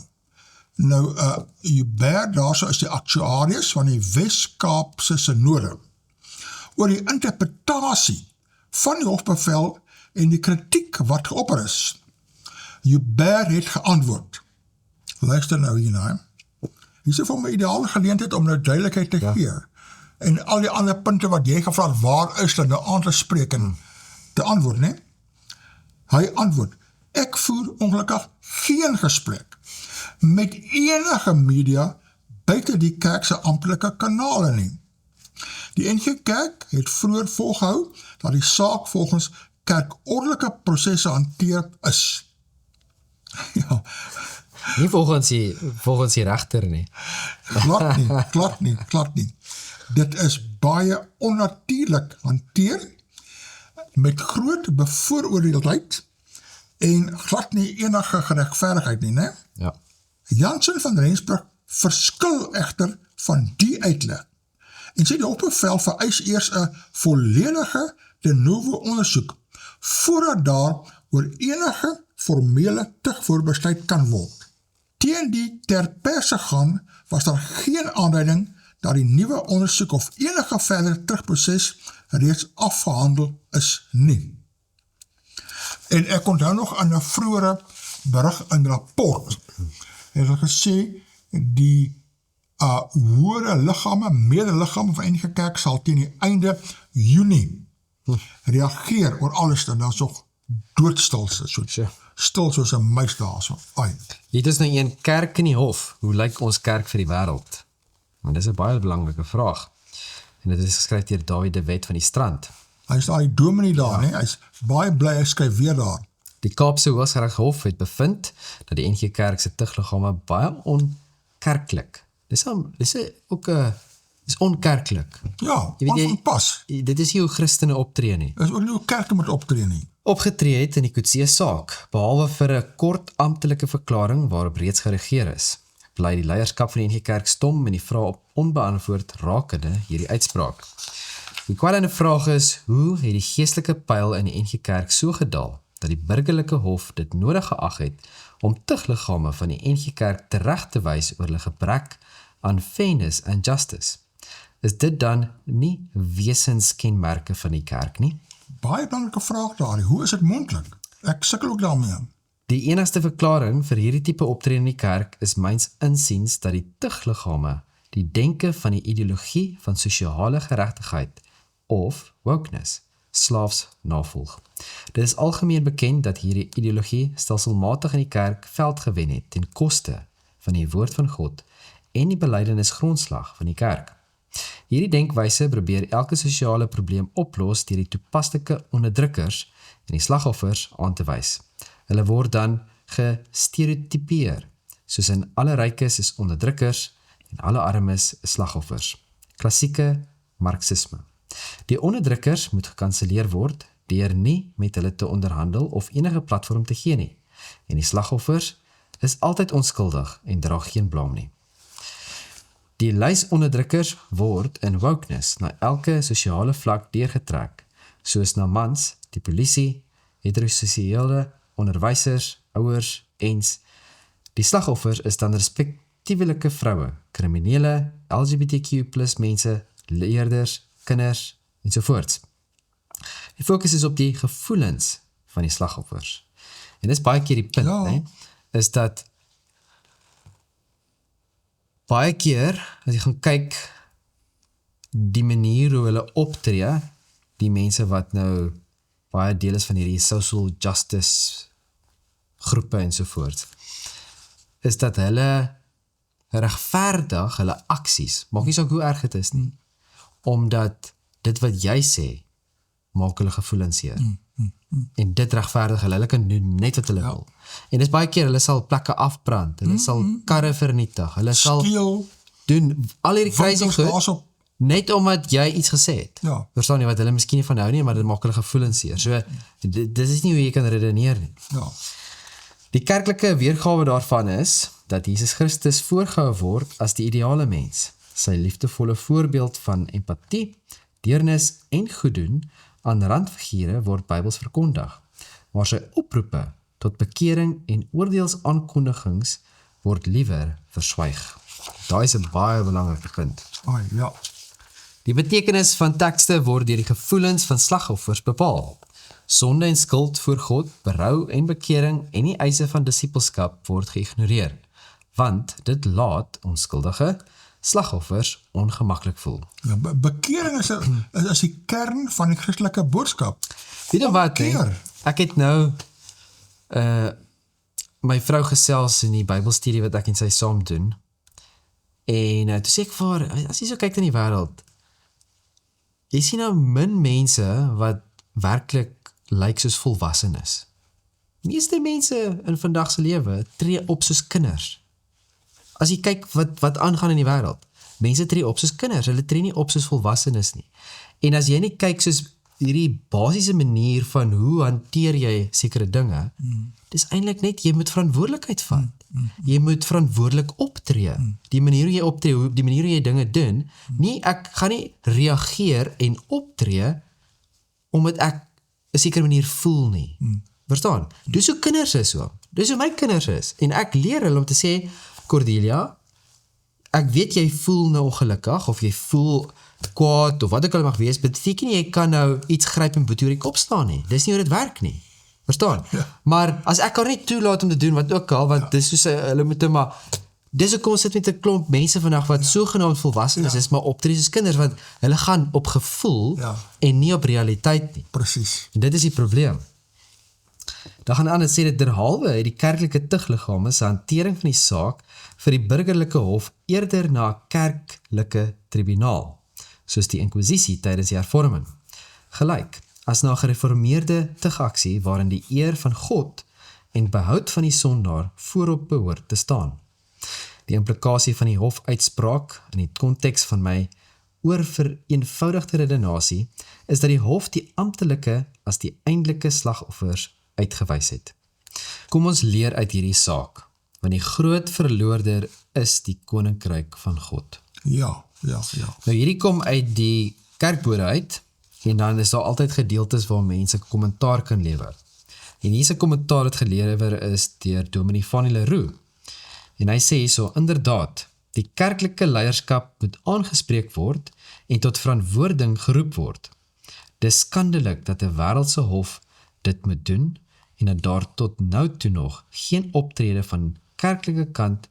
Nou, Hubert daarso is die aktuarius van die Wes-Kaapse Synode oor die interpretasie van die hofbevel en die kritiek wat geopper is. Hubert het geantwoord. Luister nou hierna. Hier is vir my ideale geleentheid om nou duidelikheid te gee. En al die ander punte wat jy gevra het, waar is dit nou aan te spreek en te antwoord, nee? Hy antwoord, ek voer ongelukkig geen gesprek met enige media buite die kerk se amptelike kanale nie. Die NG Kerk het vroeër volgehou dat die saak volgens kerkordelike prosesse hanteer is. Ja, Nie volgens die regter nie. glad nie. Dit is baie onnatuurlik hanteer met groot bevooroordeeldheid en glad nie enige geregverdigheid nie, né? Ja. Jansen van Rensburg verskil egter van die uitleg en sê die hofbevel vereis eers 'n volledige de novo ondersoek voordat daar oor enige formele tugvoerbesluit kan word. Teen die ter perse gaan was daar geen aanduiding dat die nuwe ondersoek of enige verdere terugproses reeds afgehandel is nie. En ek onthou nog aan 'n vroeëre berig in rapport het hulle gesê die hoëre liggame, medeliggame van enige kerk sal teen die einde Junie reageer oor alles en dan so doodstil so stil soos 'n muis daar so. Ai. Dit is nou een kerk in die hof. Hoe lyk ons kerk vir die wêreld? Want dis 'n baie belangrike vraag. En dit is geskryf deur Dawie de Wet van die Strand. Hy is daai dominee daar, nee, hy's baie bly hy skryf weer daar. Die Kaapse Hooggeregshof het bevind dat die NG Kerk se tugliggame baie onkerklik. Dis ook 'n Dis onkerklik. Ja, Jy weet jy- onvanpas. Dit is nie hoe Christene optree nie. Dis ook nie hoe kerke moet optree nie. Opgetree het in die Coetzee saak, behalwe vir 'n kort amptelike verklaring waarop reeds gereageer is. Bly die leierskap van die NG Kerk stom en die vraag op onbeantwoord rakende hierdie uitspraak. Die kwellende vraag is, hoe het die geestelike pyl in die NG Kerk so gedaal, dat die burgerlike hof dit nodig geag het om tugliggame van die NG Kerk tereg te wys oor hulle gebrek aan fairness and justice? Is dit dan nie wesenskenmerke van die kerk nie? Baie belangrike vraag daar, hoe is dit moontlik? Ek sukkel ook daarmee. Die enigste verklaring vir hierdie tipe optrede in die kerk is myns insiens dat die tugliggame die denke van die ideologie van sosiale geregtigheid of wokeness slaafs navolg. Dit is algemeen bekend dat hierdie ideologie stelselmatig in die kerk veld gewen het ten koste van die woord van God en die belydenis grondslag van die kerk. Hierdie denkwyse probeer elke sosiale probleem oplos deur die toepaslike onderdrukkers en die slagoffers aan te wys. Hulle word dan gestereotipeer, soos in alle rykes is onderdrukkers en alle armes is slagoffers. Klassieke marxisme. Die onderdrukkers moet gekanselleer word deur nie met hulle te onderhandel of enige platform te gee nie. En die slagoffers is altyd onskuldig en dra geen blame nie. Die lys onderdrukkers word in wokeness na elke sosiale vlak deurgetrek, soos na mans, die polisie, heteroseksuele, onderwysers, ouers, ens. Die slagoffers is dan respektievelike vroue, kriminele, LGBTQ+ mense, leerders, kinders, ensovoorts. Die fokus is op die gevoelens van die slagoffers. En dis baie keer die punt, Ja. nee, is dat baie keer, as jy gaan kyk, die manier hoe hulle optree, die mense wat nou baie deel is van hierdie social justice groepe ensovoorts, is dat hulle regverdig hulle aksies, maak nie saak hoe erg het is nie, omdat dit wat jy sê, maak hulle gevoelens seer. En dit regverdig hulle kan doen net wat hulle wil. En dis baie keer, hulle sal plekke afbrand, hulle sal karre vernietig, hulle sal Steel, doen al hierdie crazy winkels, goed, gas op. net omdat jy iets gesê het. Ja. Verstaan jy wat hulle miskien nie van hou nie, maar dit maak hulle gevoelens seer. So, dit is nie hoe jy kan redeneer nie. Ja. Die kerklike weergawe daarvan is, dat Jesus Christus voorgehou word as die ideale mens, sy liefdevolle voorbeeld van empatie, deernis en goeddoen aan randfigure word Bybels verkondig, maar sy oproepe tot bekering en oordeelsaankondigings word liewer verswyg. Daai is 'n baie belangrike punt. Ai, ja. Die betekenis van tekste word deur die gevoelens van slagoffers bepaal. Sonde en skuld voor God, berou en bekering en die eise van disippelskap word geïgnoreer, want dit laat onskuldige slagoffers ongemaklik voel. Ja, bekering is die kern van die Christelike boodskap. Weet jy wat, Bekeer. ek het nou my vrou gesels in die Bybelstudie wat ek en sy saam doen, en toe sê ek vir haar, as jy so kyk in die wêreld, jy sien nou min mense wat werklik lyk soos volwassenes. Meeste mense in vandag se lewe tree op soos kinders. As jy kyk wat aangaan in die wêreld, mense tree op soos kinders, hulle tree nie op soos volwassenes nie. En as jy nie kyk soos hierdie basiese manier van hoe hanteer jy sekere dinge, dis eintlik net, jy moet verantwoordelikheid vat. Jy moet verantwoordelik optree. Die manier hoe jy optree, die manier hoe jy dinge doen, nie ek gaan nie reageer en optree omdat ek 'n sekere manier voel nie. Verstaan? Dis hoe kinders is so. Dis hoe my kinders is. En ek leer hulle om te sê, Cordelia, ek weet jy voel nou ongelukkig, of jy voel kwaad, of wat ook al mag wees, beteken nie jy kan nou iets gryp en boetoerik opstaan nie. Dis nie hoe dit werk nie. Verstaan? Ja. Maar as ek kan nie toelaat om te doen wat ook al, want dis soos hulle moet maar, dis hoekom ons sit met 'n klomp mense vandag wat sogenaamd volwassenes is, maar optree soos kinders, want hulle gaan op gevoel en nie op realiteit nie. Presies. En dit is die probleem. Dan gaan aan en sê dit derhalwe het die kerklike tugliggame se hantering van die saak vir die burgerlike hof eerder na 'n kerklike tribunaal, soos die inkwizisie tydens die hervorming, gelyk as na 'n gereformeerde tugaksie waarin die eer van God en behoud van die sondaar voorop behoort te staan. Die implikasie van die hofuitspraak in die konteks van my oor vereenvoudigde redenasie is dat die hof die amptelike as die eindelike slagoffers uitgewys het. Kom ons leer uit hierdie saak, want die groot verloorder is die koninkryk van God. Ja. Nou hierdie kom uit die kerkbode uit, en dan is daar altyd gedeeltes waar mense kommentaar kan lewer. En hier se kommentaar het gelewer is deur Dominee Fanny Leroux. En hy sê so, inderdaad, die kerklike leierskap moet aangespreek word en tot verantwoording geroep word. Dis skandelik dat 'n wêreldse hof dit moet doen en dat daar tot nou toe nog geen optrede van kerklike kant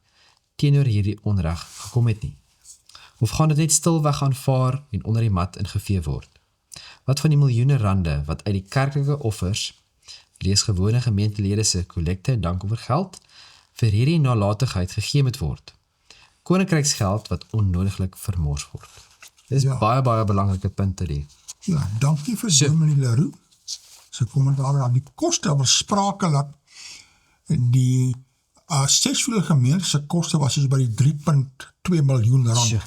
teenoor hierdie onreg gekom het nie. Of gaan dit net stilweg aanvaar en onder die mat ingevee word? Wat van die miljoene rande wat uit die kerklike offers, lees gewone gemeentelede se kollekte en dankoffergeld, vir hierdie nalatigheid gegee moet word? Koninkryksgeld wat onnodiglik vermors word. Dit is baie belangrike punte die. Ja, dankie vir Dominee Leroux. Sy kommentaar aan die koste was sprake dat die 6 gemeente se koste was by die 3,2 miljoen rand.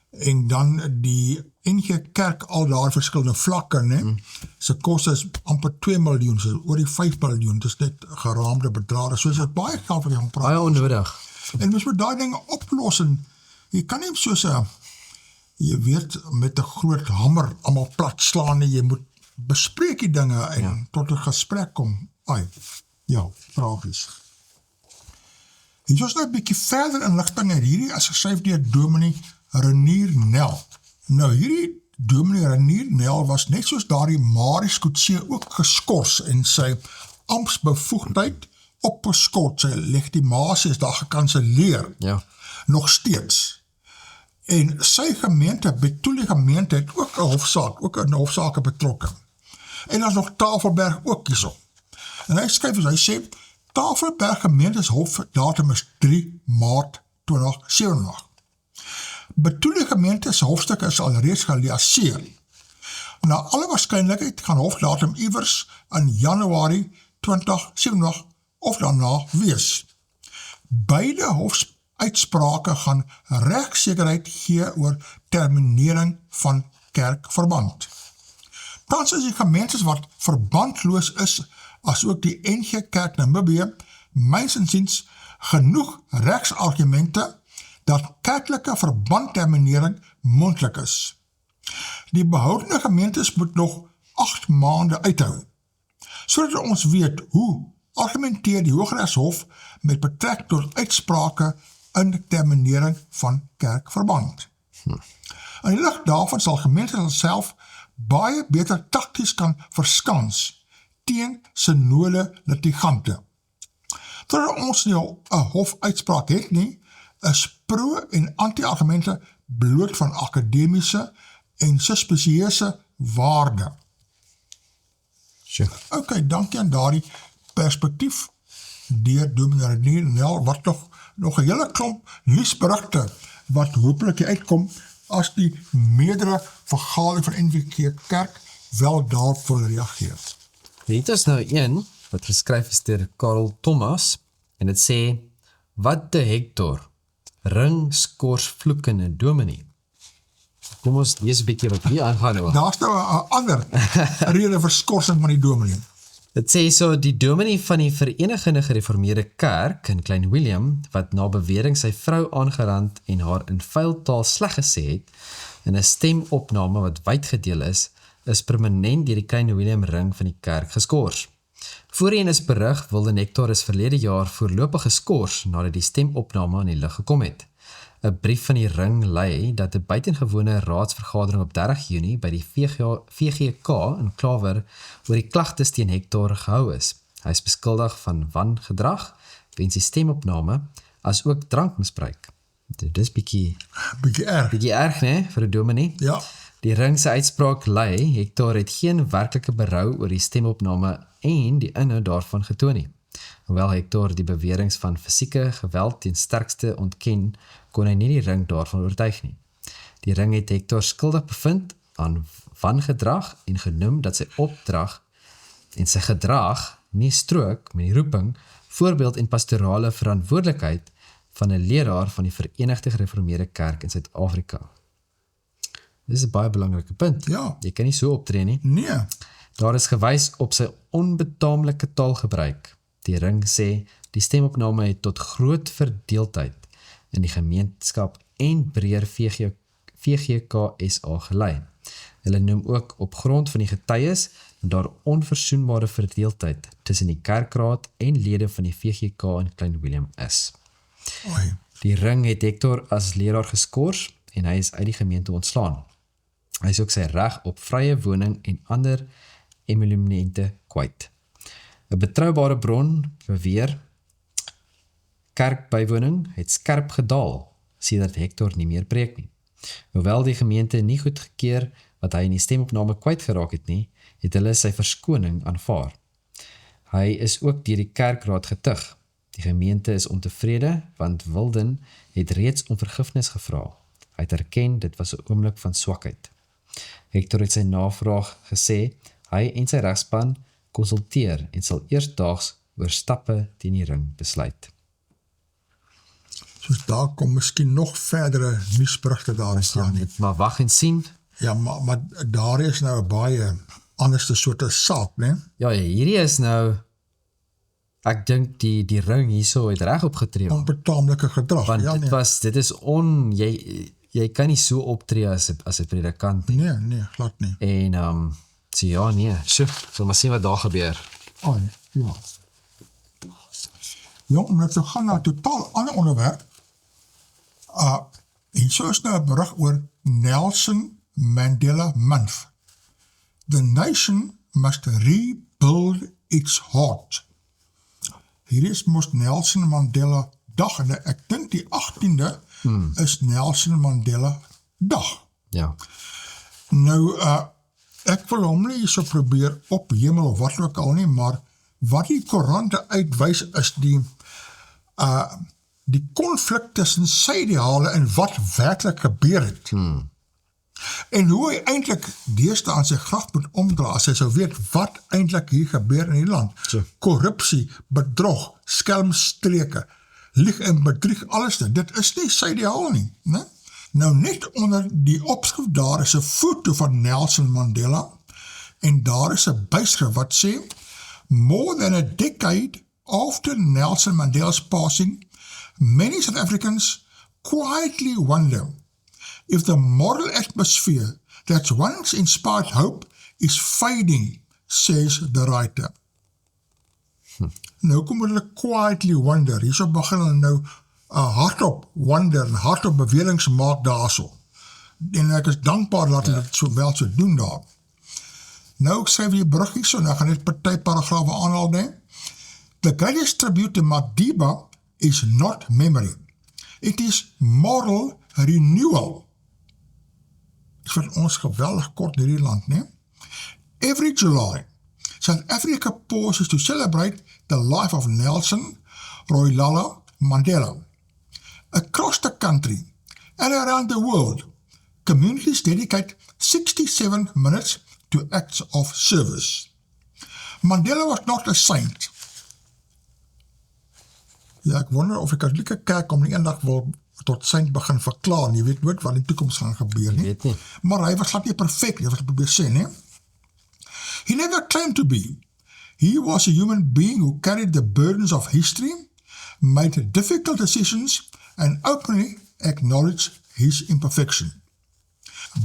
En dan die NG Kerk al daar verskillende vlakke, né? Sy koste is amper 2 miljoen, so oor die 5 miljoen, dis net geraamde bedrae. So is dit baie geld wat jy gaan praat. Baie onnodig. En mens moet daai dinge oplos en jy kan nie soos jy weet, met 'n groot hamer almal plat slaan nie, jy moet bespreek die dinge en tot 'n gesprek kom. Vragies. Hier is nou 'n bietjie verder inligting en hierdie is geskryf deur Dominee Renier Nel. Nou hierdie Dominee Renier Nel was net soos daardie Marius Coetzee ook geskort en sy amptsbevoegdheid opgeskort. Sy legitimasie is daar gekanselleer. Ja. Nog steeds. En sy gemeente, Betoelie gemeente, het ook 'n hofsaak betrokke. En dan is nog Tafelberg ook hierso. En hy skryf, hy sê, Tafelberg gemeente se hofdatum is 3 Maart 2027. Betoelie gemeente se hofstuk is alreeds geliaseer. Na alle waarskynlikheid gaan hofdatum iewers in Januarie 2027 of daarna wees. Beide hofsuitsprake gaan regsekerheid gee oor terminering van kerkverband. Tans is die gemeentes wat verbandloos is, as ook die NG Kerk Namibië, myns insiens genoeg regsargumente dat kerklike verbandterminering moontlik is. Die behoudende gemeentes moet nog 8 maande uithou, sodat ons weet hoe argumenteer die Hooggeregshof met betrekking tot uitsprake in terminering van kerkverband. In die lig daarvan sal gemeentes self baie beter takties kan verskans teen synode litigante. Terwyl ons nie 'n hofuitspraak het nie, is pro- en anti-argumente bloot van akademiese en suspisieuse waarde. Sure. Okay, dankie aan daardie perspektief deur Dominee Renier Nel, wat nog 'n hele klomp nuusberigte wat hopelik uitkom as die meerdere vergadering van NG Kerk wel daarop reageer. Dit is nou een wat geskryf is deur Karel Thomas en dit sê, wat de Hector, ring skors vloekende dominee. Kom ons lees 'n bietjie wat hier aangaan. Daar's nou 'n ander rede vir skorsing van die dominee. Dit sê so, die dominee van die Verenigde Gereformeerde Kerk in Klein Willem, wat na bewering sy vrou aangerand en haar in vuil taal sleg gesê het, in 'n stemopname wat wyd gedeel is permanent deur die Klein Willem ring van die kerk geskort. Voorheen is berig Wilde Nektar is verlede jaar voorlopig geskort nadat die stemopname aan die lig gekom het. 'n Brief van die ring lei dat 'n buitengewone raadsvergadering op 30 Junie by die VGK in Klawer oor die klagtes teen Hector gehou is. Hy is beskuldig van wangedrag weens die stemopname as ook drankmisbruik. Dit is bietjie erg, né, vir 'n dominee. Ja. Die ring se uitspraak lei, Hector het geen werklike berou oor die stemopname en die inhoud daarvan getoon nie. Hoewel Hector die beweringe van fisieke geweld ten sterkste ontken, kon hy nie die ring daarvan oortuig nie. Die ring het Hector skuldig bevind aan wangedrag en genoem dat sy opdrag en sy gedrag nie strook met die roeping, voorbeeld en pastorale verantwoordelikheid van 'n leraar van die Verenigde Gereformeerde Kerk in Suid-Afrika. Dis 'n baie belangrike punt. Ja. Jy kan nie so optree nie. Nee, Daar is gewys op sy onbetaamlike taalgebruik. Die ring sê, die stemopname het tot groot verdeeldheid in die gemeenskap en breër VGK-SA gelei. Hulle noem ook op grond van die getuies dat daar onverzoenbare verdeeldheid tussen die kerkraad en lede van die VGK in Klein Willem is. oi, Die ring het Hector as leraar geskort en hy is uit die gemeente ontslaan. Hy is ook sy reg op vrye woning en ander emolumente kwyt. 'n Betroubare bron beweer kerkbywoning het skerp gedaal sedert Hector nie meer preek nie. Hoewel die gemeente nie goedgekeur wat hy in die stemopname kwyt geraak het nie, het hulle sy verskoning aanvaar. Hy is ook deur die kerkraad getug. Die gemeente is ontevrede want Wilden het reeds om vergifnis gevra. Hy het erken dit was 'n oomblik van swakheid. Hector het sy navraag gesê hy en sy regspan konsulteer en sal eersdaags oor stappe teen die ring besluit. soos daar kom miskien nog verdere nuusberigte daar in staan nie. Maar wag en sien. Ja, maar daar is nou 'n baie anderste soorte saak, né? Ja, hierdie is nou, ek dink die ring hierso het reg opgetree. Onbetaamlike gedrag. Want Ja, nee. dit is jy kan nie so optree as 'n predikant nie. Nee, glad nie. En so ja, nee, sal maar sien wat daar gebeur. Oi, ja. Jong, om net te gaan na 'n totaal ander onderwerp. En so is nou 'n berig oor Nelson Mandela Month. The nation must rebuild its heart. Hier is mos Nelson Mandela dag en ek dink die 18de is Nelson Mandela dag. Ja. Nou, ek wil hom nie so probeer ophemel of wat ook al nie, maar wat die koerante uitwys is die konflik tussen sy ideale en wat werklik gebeur het. En hoe hy eintlik deesdae aan sy graf moet omdra, as hy sou weet wat eintlik hier gebeur in die land. So. Korrupsie, bedrog, skelmstreke, lieg en bedrieg, alles dit is nie sy ideaal nie, né? Nou net onder die opskrif daar is 'n foto van Nelson Mandela en daar is 'n byskrif wat sê more than a decade after Nelson Mandela's passing, many South Africans quietly wonder if the moral atmosphere that once inspired hope is fading, says the writer. Nou kom hulle quietly wonder, hierso begin hulle nou hardop wonder en hardop beweringe maak daarso. En ek is dankbaar dat hulle dit so wel so doen daar. Nou ek skryf die brug hierso, en ek gaan net party paragrawe aanhaal, nee. The greatest tribute to Madiba is not memory. It is moral renewal. Ek vind ons geweldig kort in hierdie land, nee. Every July, South Africa pauses to celebrate the life of Nelson Rolihlahla Mandela. Across the country and around the world, communities dedicate 67 minutes to acts of service. Mandela was not a saint. Ja, ek wonder of die Katolieke Kerk hom nie eendag wil tot saint begin verklaar, jy weet nooit wat in die toekoms gaan gebeur nie. Weet nie. Maar hy was glad nie perfect, jy wat ek probeer sê, nie? He never claimed to be. He was a human being who carried the burdens of history, made difficult decisions, and openly acknowledged his imperfection.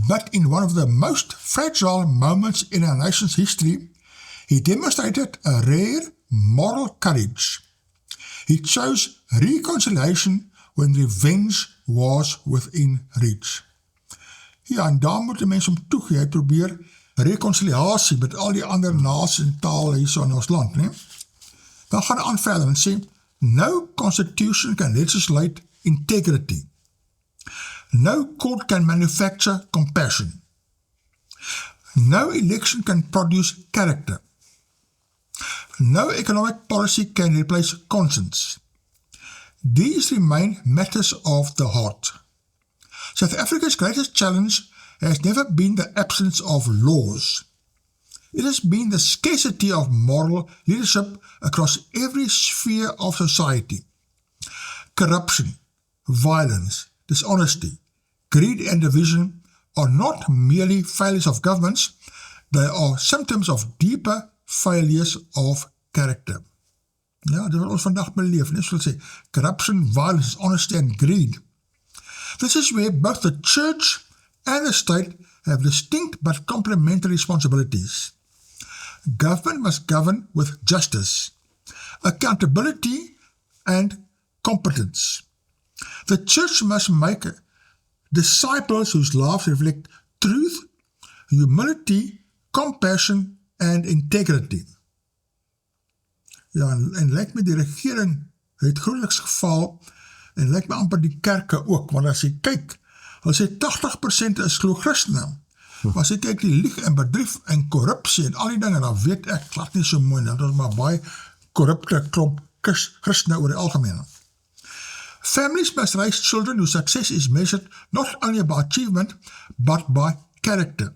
But in one of the most fragile moments in our nation's history, he demonstrated a rare moral courage. He chose reconciliation when revenge was within reach. Ja, en daar moet die mens om toegee, hy probeer reconciliasie met al die ander nasies en tale hier so in ons land, nie? Dan gaan hy aan verder en sê, no constitution can legislate integrity. No court can manufacture compassion. No election can produce character. No economic policy can replace conscience. These remain matters of the heart. South Africa's greatest challenge has never been the absence of laws. It has been the scarcity of moral leadership across every sphere of society. Corruption, violence, dishonesty, greed and division are not merely failures of governments, they are symptoms of deeper failures of character. Ja, dit wat ons vandag beleef, net soos sê, corruption, violence, dishonesty and greed. This is where both the church and the state have distinct but complementary responsibilities. Government must govern with justice, accountability and competence. The church must make disciples whose lives reflect truth, humility, compassion and integrity. Ja, en lyk my die regering het grootliks gefaal en lyk my amper die kerke ook, want as jy kyk, hulle sê 80% is glo Christene, maar as jy kyk die lieg en bedrieg en korrupsie en al die dinge, dan weet ek glad nie so mooi, dat ons maar baie korrupte klomp Christene oor die algemeen. Families must raise children whose success is measured not only by achievement, but by character.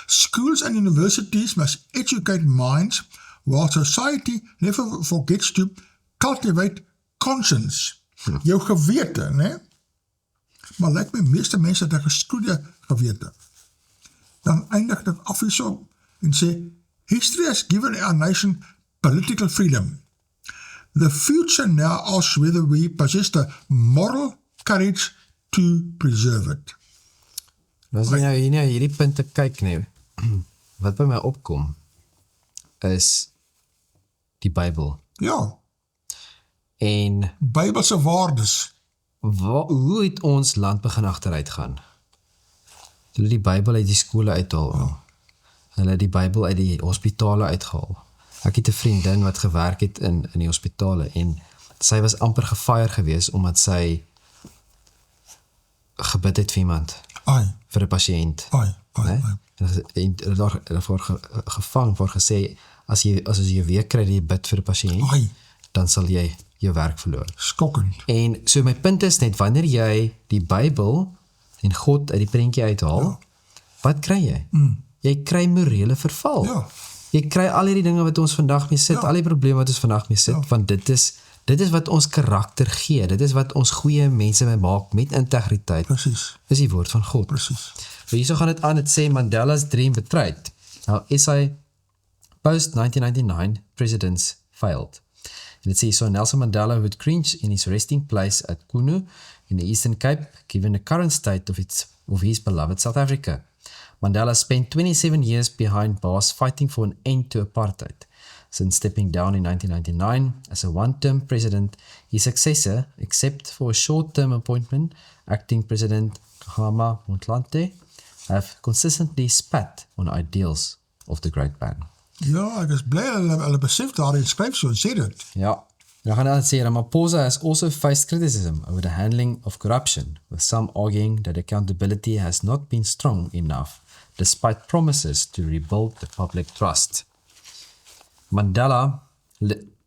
Schools and universities must educate minds, while society never forgets to cultivate conscience. Jou gewete, ne? Maar lyk my meeste mense het 'n geskoede gewete. Dan eindig dit af hierso en sê, history has given our nation political freedom. The future now asks whether we possess the moral courage to preserve it. As jy nou hierdie punte kyk nou, wat by my opkom, is die Bybel. Ja, En Bybelse waardes. hoe het ons land begin achteruit gaan? Hulle die Bybel uit die skole uithaal. Hulle het die Bybel uit die hospitale uitgehaal. Ek het 'n vriendin wat gewerk het in die hospitale en sy was amper gefire gewees omdat sy gebid het vir iemand, Ai, vir 'n pasiënt. ai. En daarvoor gevang, voor gesê, as jy weer kry die bid vir 'n pasiënt, Ai, dan sal jy jou werk verloor. skokkend. En so my punt is net, wanneer jy die Bybel en God uit die prentjie uithaal, wat kry jy? Jy kry morele verval. Ja. Jy kry al hierdie dinge wat ons vandag mee sit, al die probleme wat ons vandag mee sit, want dit is wat ons karakter gee, dit is wat ons goeie mense mee maak met integriteit, Precies, is die woord van God. precies. So hierso gaan dit aan, het sê Mandela's dream betrayed. Now, essay post-1999 presidents failed. And it says, so Nelson Mandela would cringe in his resting place at Kunu in the Eastern Cape, given the current state of his beloved South Africa. Mandela spent 27 years behind bars fighting for an end to apartheid. Since stepping down in 1999 as a one-term president, his successor, except for a short-term appointment, acting President Kgalema Motlanthe, have consistently spat on ideals of the great man. Ja, ek is bly hulle besef daarin skryf so en sê dit. Ja, dan gaan dan sê, Ramaphosa has also faced criticism over the handling of corruption, with some arguing that accountability has not been strong enough, despite promises to rebuild the public trust.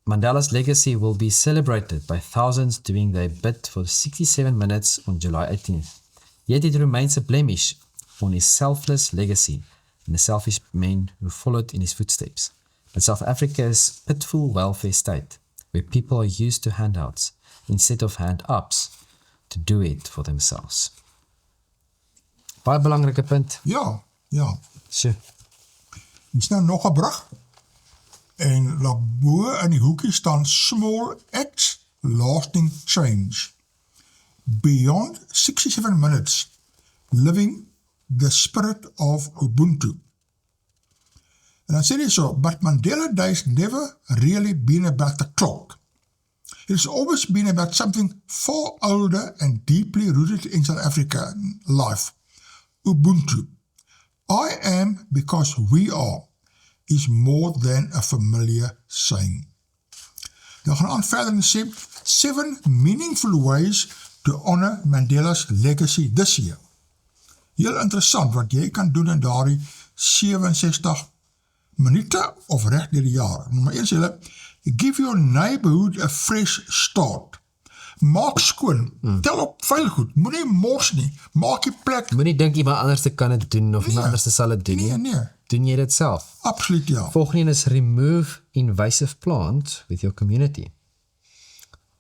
Mandela's legacy will be celebrated by thousands doing their bit for 67 minutes on July 18th. Yet it remains a blemish on his selfless legacy and the selfish men who followed in his footsteps. But South Africa's pitiful welfare state, where people are used to handouts instead of hand-ups to do it for themselves. Baie belangrike punt. Ja, ja. Sjoe. Hier is nou nog 'n brug. En daarbo in die hoekie staan small acts, lasting change. Beyond 67 minutes, living the spirit of Ubuntu. En dan sê hy so, but Mandela days never really been about the clock. It's always been about something far older and deeply rooted in South African life. Ubuntu. I am because we are is more than a familiar saying. Dan gaan aan verder en sê, 7 meaningful ways to honor Mandela's legacy this year. Heel interessant, wat jy kan doen in daardie 67 minute of reg deur die jaar. Maar eers julle, give your neighborhood a fresh start. Maak skoon, tel op vuil goed, moenie mors nie, maak die plek. Moenie dink iemand anders kan dit doen of iemand anders sal dit doen nie. Nee, Doen jy dit self? absoluut ja. Volgende is remove invasive plants with your community.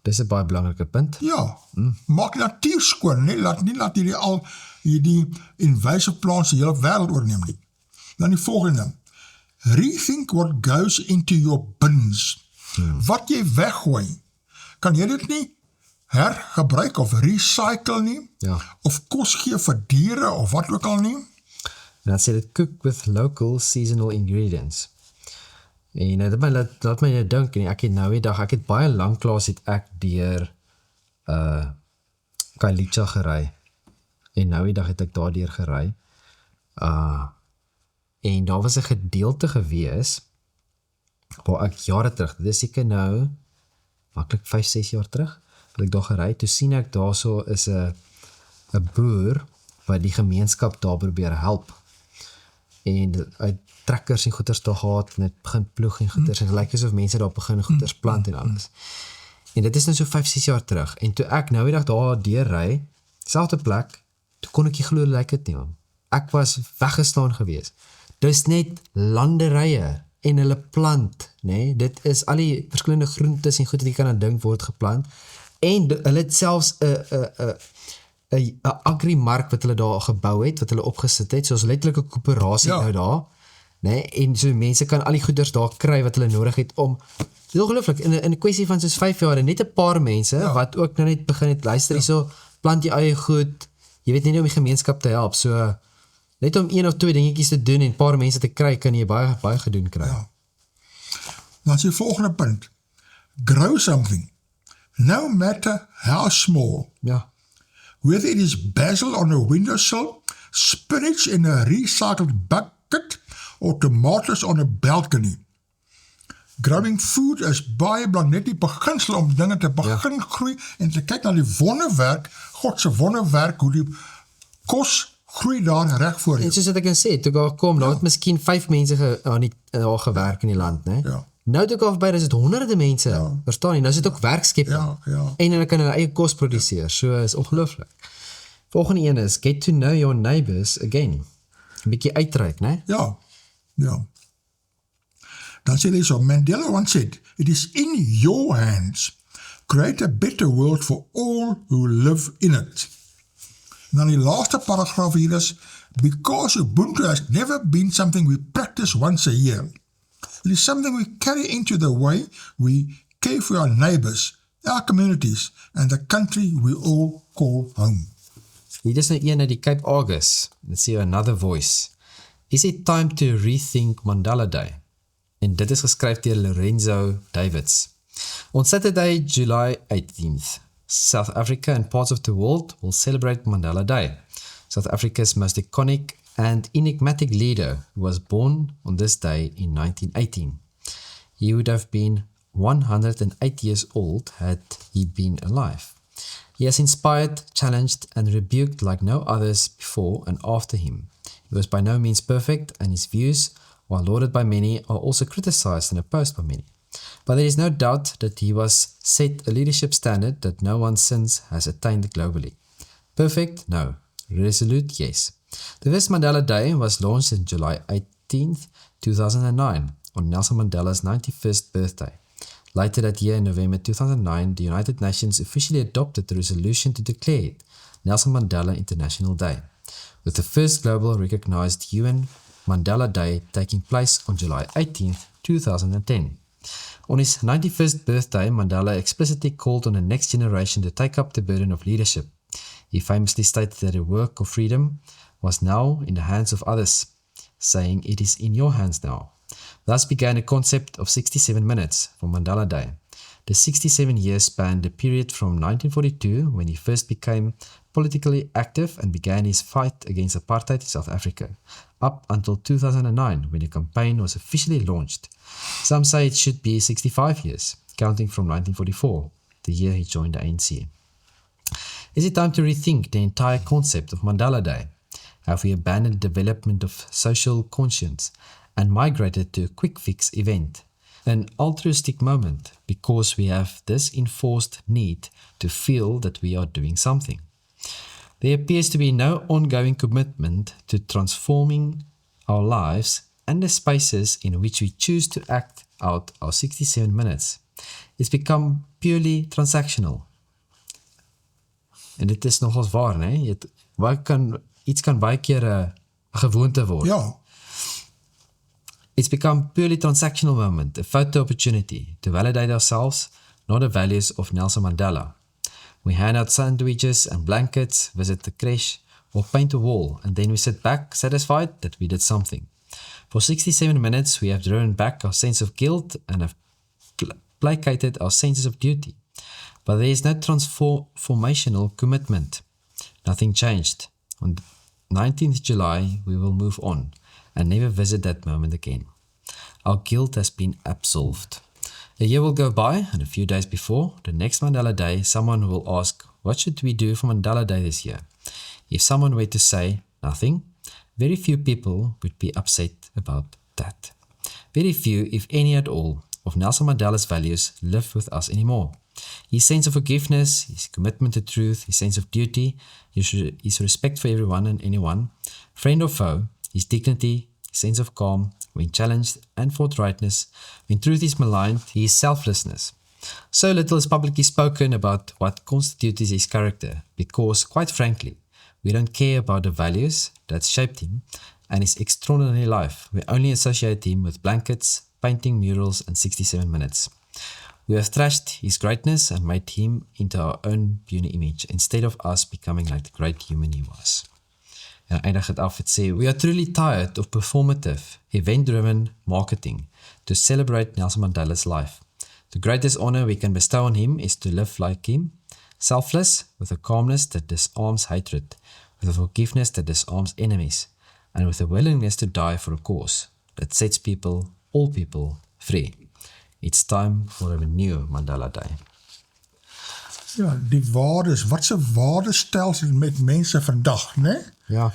Dis 'n baie belangrike punt. Ja, maak die natuur skoon, nie laat hierdie invasive plants die hele wêreld oorneem nie. Dan die volgende, rethink what goes into your bins. Wat jy weggooi, kan jy dit nie hergebruik of recycle nie, Ja. of kos gee vir diere of wat ook al nie. En dan sê dit cook with local seasonal ingredients. En laat my nou dink, en ek het baie lanklaas het ek deur Kailicha gery. En nou die dag het ek daardeur gery. En daar was 'n gedeelte gewees waar ek jare terug, dit is seker nou maklik 5-6 jaar terug, wat ek daar gery, toe sien ek daarso is 'n boer wat die gemeenskap daar probeer help. En uit trekkers en goeders daar gehad, en het begin ploeg en goeders, en het lyk asof mense daar begin goeders plant en alles. En dit is nou so 5-6 jaar terug, en toe ek nou die dag daar deurry, selfde plek, toe kon ek nie glo lyk dit nie, man. Ek was weggestaan gewees. Dis net landerye, en hulle plant, nee, dit is al die verskillende groentes en goed wat jy kan aan dink word geplant, en hulle het selfs 'n agrimark wat hulle daar gebou het, wat hulle opgesit het, soos letterlik 'n koöperasie nou daar, nee, en so mense kan al die goeders daar kry wat hulle nodig het om, dit is ongelooflik, in 'n kwessie van soos 5 jaar, en net 'n paar mense, wat ook nou net begin het, luister hierso, plant jy eie goed, jy weet nie om die gemeenskap te help, so, net om 1 of 2 dingetjies te doen, en 'n paar mense te kry, kan jy baie gedoen kry. Ja. Dan is die volgende punt, grow something, no matter how small. Ja. Whether it is basil on a windowsill, spinach in a recycled bucket, or tomatoes on a balcony. Growing food is baie belangrik, net die beginsel om dinge te begin groei, en te kyk na die wonderwerk, God se wonderwerk, hoe die kos groei daar reg voor jou. En soos wat ek kan sê, toe daar kom, daar het miskien 5 mense daar gewerk in die land, né? Ja. Nou toe af by, is dit honderde mense, verstaan jy? Nou is dit ook werkskepping. Ja. En hulle kan hulle eie kos produseer, so is ongelooflik. Volgende een is, get to know your neighbors again. 'n Bietjie uitreik, né? Ja. Dan sê hy so, Mandela once said, it is in your hands. Create a better world for all who live in it. En dan die laaste paragraaf hier is, because Ubuntu has never been something we practice once a year. It is something we carry into the way we care for our neighbors, our communities, and the country we all call home. Hier is nou een uit die Cape Argus. Let's see another voice. Is it time to rethink Mandela Day? En dit is geskryf deur Lorenzo Davids. On Saturday, July 18th, South Africa and parts of the world will celebrate Mandela Day, South Africa's most iconic and enigmatic leader who was born on this day in 1918. He would have been 108 years old had he been alive. He has inspired, challenged, and rebuked like no others before and after him. He was by no means perfect, and his views, while lauded by many, are also criticized and opposed by many. But there is no doubt that he was set a leadership standard that no one since has attained globally. Perfect? No. Resolute? Yes. The first Mandela Day was launched on July 18th, 2009, on Nelson Mandela's 91st birthday. Later that year, in November 2009, the United Nations officially adopted the resolution to declare it Nelson Mandela International Day, with the first global recognized UN Mandela Day taking place on July 18th, 2010. On his 91st birthday, Mandela explicitly called on the next generation to take up the burden of leadership. He famously stated that the work of freedom was now in the hands of others, saying, "It is in your hands now." Thus began the concept of 67 minutes for Mandela Day. The 67 years spanned the period from 1942, when he first became politically active and began his fight against apartheid in South Africa, up until 2009, when the campaign was officially launched. Some say it should be 65 years, counting from 1944, the year he joined the ANC. Is it time to rethink the entire concept of Mandela Day? Have we abandoned the development of social conscience and migrated to a quick fix event, an altruistic moment, because we have this enforced need to feel that we are doing something? There appears to be no ongoing commitment to transforming our lives and the spaces in which we choose to act out our 67 minutes. It's become purely transactional. En dit is nogals waar, né? Iets kan baie keer 'n gewoonte word. Ja, It's become purely transactional moment, a photo opportunity to validate ourselves, not the values of Nelson Mandela. We hand out sandwiches and blankets, visit the creche, or paint a wall, and then we sit back satisfied that we did something. For 67 minutes, we have driven back our sense of guilt and have placated our senses of duty. But there is no transformational commitment. Nothing changed. On 19th July, we will move on and never visit that moment again. Our guilt has been absolved. A year will go by, and a few days before the next Mandela Day, someone will ask, what should we do for Mandela Day this year? If someone were to say nothing, very few people would be upset about that. Very few, if any at all, of Nelson Mandela's values live with us anymore. His sense of forgiveness, his commitment to truth, his sense of duty, his respect for everyone and anyone, friend or foe, his dignity, his sense of calm when challenged, and forthrightness when truth is maligned, his selflessness. So little is publicly spoken about what constitutes his character, because, quite frankly, we don't care about the values that shaped him and his extraordinary life. We only associate him with blankets, painting murals, and 67 minutes. We have trashed his greatness and made him into our own puny image, instead of us becoming like the great human he was. En eindig het af, het sê, we are truly tired of performative, event-driven marketing to celebrate Nelson Mandela's life. The greatest honor we can bestow on him is to live like him, selfless, with a calmness that disarms hatred, with a forgiveness that disarms enemies, and with a willingness to die for a cause that sets people, all people, free. It's time for a new Mandela Day. ja, die waardes, wat se waardestelsel met mense vandag, né? Ja.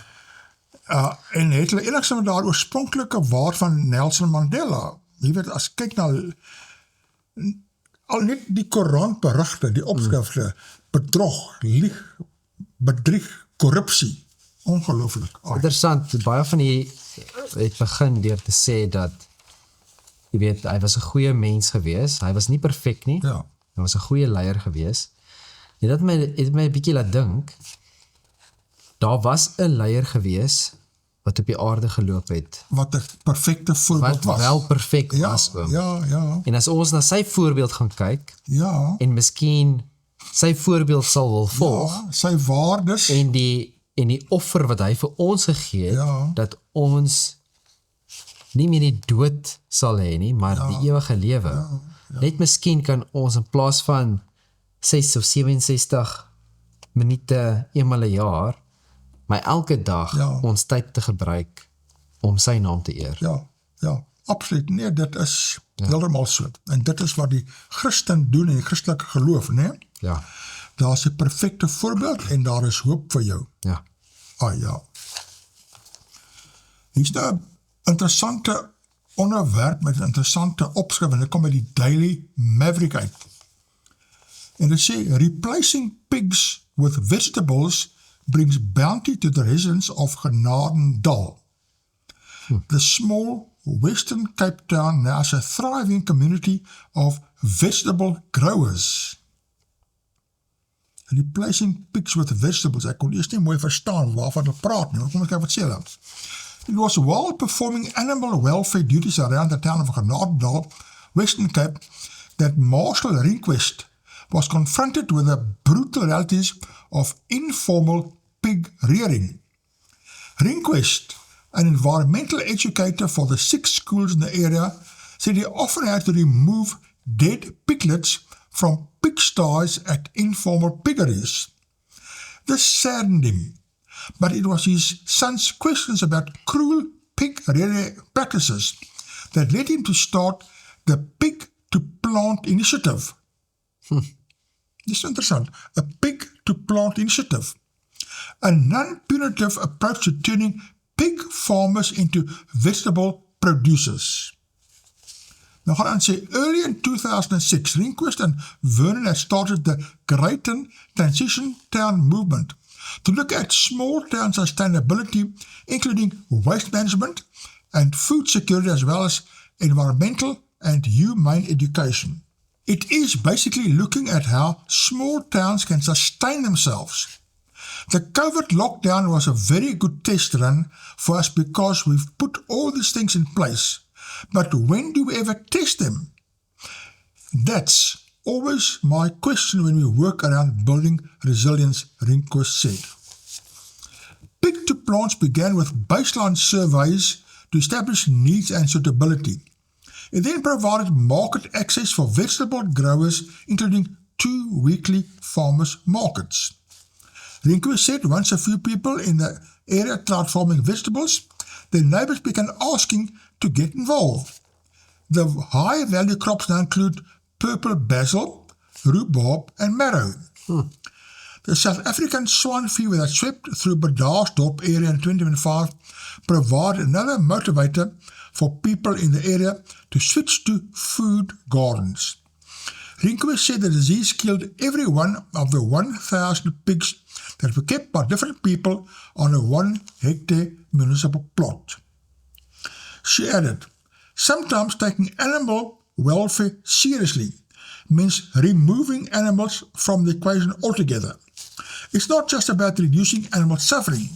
En het hulle enigste met daar oorspronklike waard van Nelson Mandela. Jy weet, as kyk na al net die koerantberigte, die opskrifte, bedrog, lieg, bedrieg, korrupsie, ongelooflik. Interessant, baie van die het begin deur te sê dat, jy weet, hy was 'n goeie mens gewees, hy was nie perfek nie, Ja. hy was 'n goeie leier gewees. En dit het my 'n bietjie laat dink, daar was 'n leier gewees wat op die aarde geloop het, Wat 'n perfekte voorbeeld wat was. wel perfek Ja, was oom. ja, En as ons na sy voorbeeld gaan kyk, ja, en miskien sy voorbeeld sal wil volg, ja, sy waardes, en die offer wat hy vir ons gegee het, Ja. dat ons nie meer die dood sal hê nie, maar die ewige lewe. Net miskien kan ons in plaas van 6 of 67 minute eenmal 'n jaar, maar elke dag ons tyd te gebruik om sy naam te eer. ja, absoluut, nee, dit is heeltemal so. En dit is wat die Christen doen in die Christelike geloof, né? Ja, Daar is 'n perfekte voorbeeld en daar is hoop vir jou. ja. Ja. Hier is nou 'n interessante onderwerp met 'n interessante opskrif en dit kom by die Daily Maverick uit. En dit sê, replacing pigs with vegetables brings bounty to the residents of Genadendal. The small Western Cape town now has a thriving community of vegetable growers. Replacing pigs with vegetables. Ek kon eers nie mooi verstaan waarvan hulle praat nie, maar kom ek kyk wat sê hulle. It was while performing animal welfare duties around the town of Genadendal, Western Cape, that Marshal Rehnquist was confronted with the brutal realities of informal pig rearing. Rehnquist, an environmental educator for the 6 schools in the area, said he often had to remove dead piglets from pigsties at informal piggeries. This saddened him, but it was his son's questions about cruel pig rearing practices that led him to start the Pig to Plant Initiative. This is interessant. A Pig to Plant Initiative. A non-punitive approach to turning pig farmers into vegetable producers. Nou gaan aan sê, early in 2006, Rehnquist and Vernon had started the Greyton Transition Town Movement to look at small town sustainability, including waste management and food security, as well as environmental and humane education. It is basically looking at how small towns can sustain themselves. The COVID lockdown was a very good test run for us because we've put all these things in place. But when do we ever test them? That's always my question when we work around building resilience, Rehnquist said. Pick to Plants began with baseline surveys to establish needs and suitability. It then provided market access for vegetable growers, including 2 weekly farmers' markets. Rehnquist said once a few people in the area tried farming vegetables, their neighbors began asking to get involved. The high-value crops now include purple basil, rhubarb, and marrow. The South African swine fever that swept through Bredasdorp area in 2005 provided another motivator for people in the area to switch to food gardens. Rehnquist said the disease killed every one of the 1,000 pigs that were kept by different people on a 1-hectare municipal plot. She added, sometimes taking animal welfare seriously means removing animals from the equation altogether. It's not just about reducing animal suffering.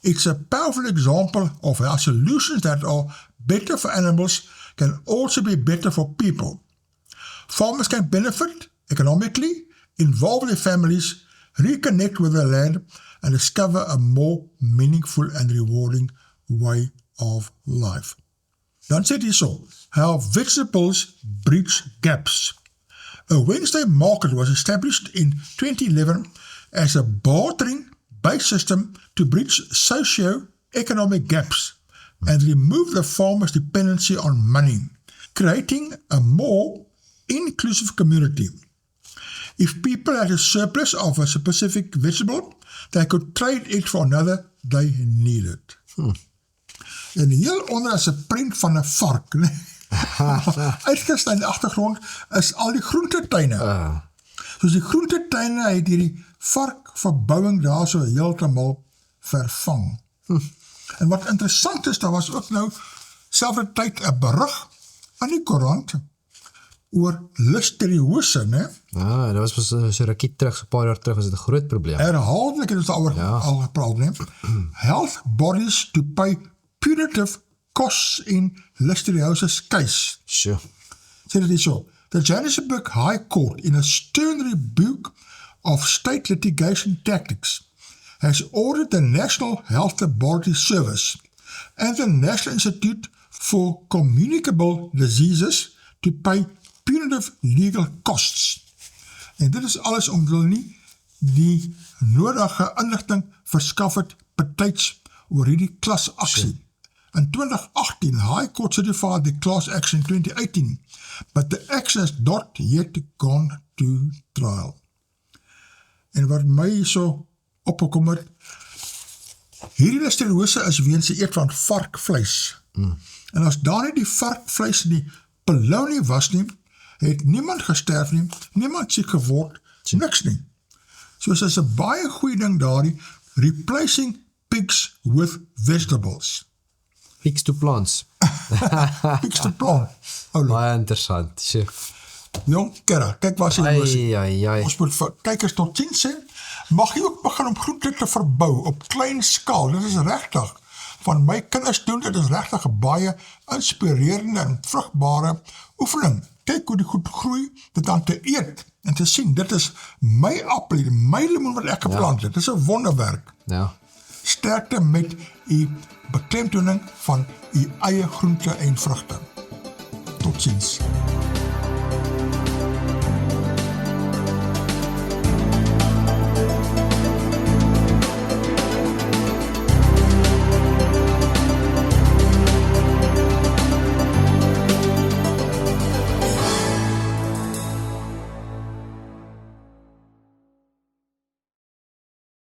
It's a powerful example of how solutions that are better for animals can also be better for people. Farmers can benefit economically, involve their families, reconnect with their land, and discover a more meaningful and rewarding way of life. Dan sê hy so, how vegetables bridge gaps. A Wednesday market was established in 2011 as a bartering-based system to bridge socio-economic gaps and remove the farmer's dependency on money, creating a more inclusive community. If people had a surplus of a specific vegetable, they could trade it for another they needed. En heel onder is 'n prent van 'n vark. Uitgestaan in die agtergrond is al die groentetuine. Soos die groentetuine het hierdie varkverbouing daar so heeltemal vervang. En wat interessant is, daar was ook nou selfde tyd 'n berig aan die koerant oor listeriose, né? Ja, dat was so rukkie terug, so 'n paar jaar terug was dit 'n groot probleem. Herhaaldelik het ons daaroor al gepraat, né? Health bodies to pay punitive costs in listeriosis case. Sure. Sê dit so. The Johannesburg High Court, in a stern rebuke of state litigation tactics, has ordered the National Health Laboratory Service and the National Institute for Communicable Diseases to pay punitive legal costs. En dit is alles omdat hulle nie die nodige inligting verskaf het betyds oor hierdie klasaksie. In 2018, High Court certified the class action in 2018, but the action has not yet gone to trial. En wat my so opgekom het, hierdie listeriose is weens die eet van varkvleis. En as daar nie die varkvleis in die pilou nie was nie, het niemand gesterf nie, niemand siek geword, niks nie. Soos is 'n baie goeie ding daardie, replacing pigs with vegetables. Pigs to plants. Pigs to plant. Baie interessant. Sure. Jong, kerra, kyk waar sy loos. Ai. Ons moet vir kykers tot ziens sê, mag jy ook begin om groente te verbou op klein skaal. Dit is regtig, van my kinders doen, dit is regtig 'n baie inspirerende en vrugbare oefening. Kyk hoe die goed groei, dit dan te eet en te sien, dit is my appel, my lemoen wat ek geplant het. Dit is 'n wonderwerk. Ja. Sterkte met u beklemtoning van u eie groente en vrugte. Tot ziens.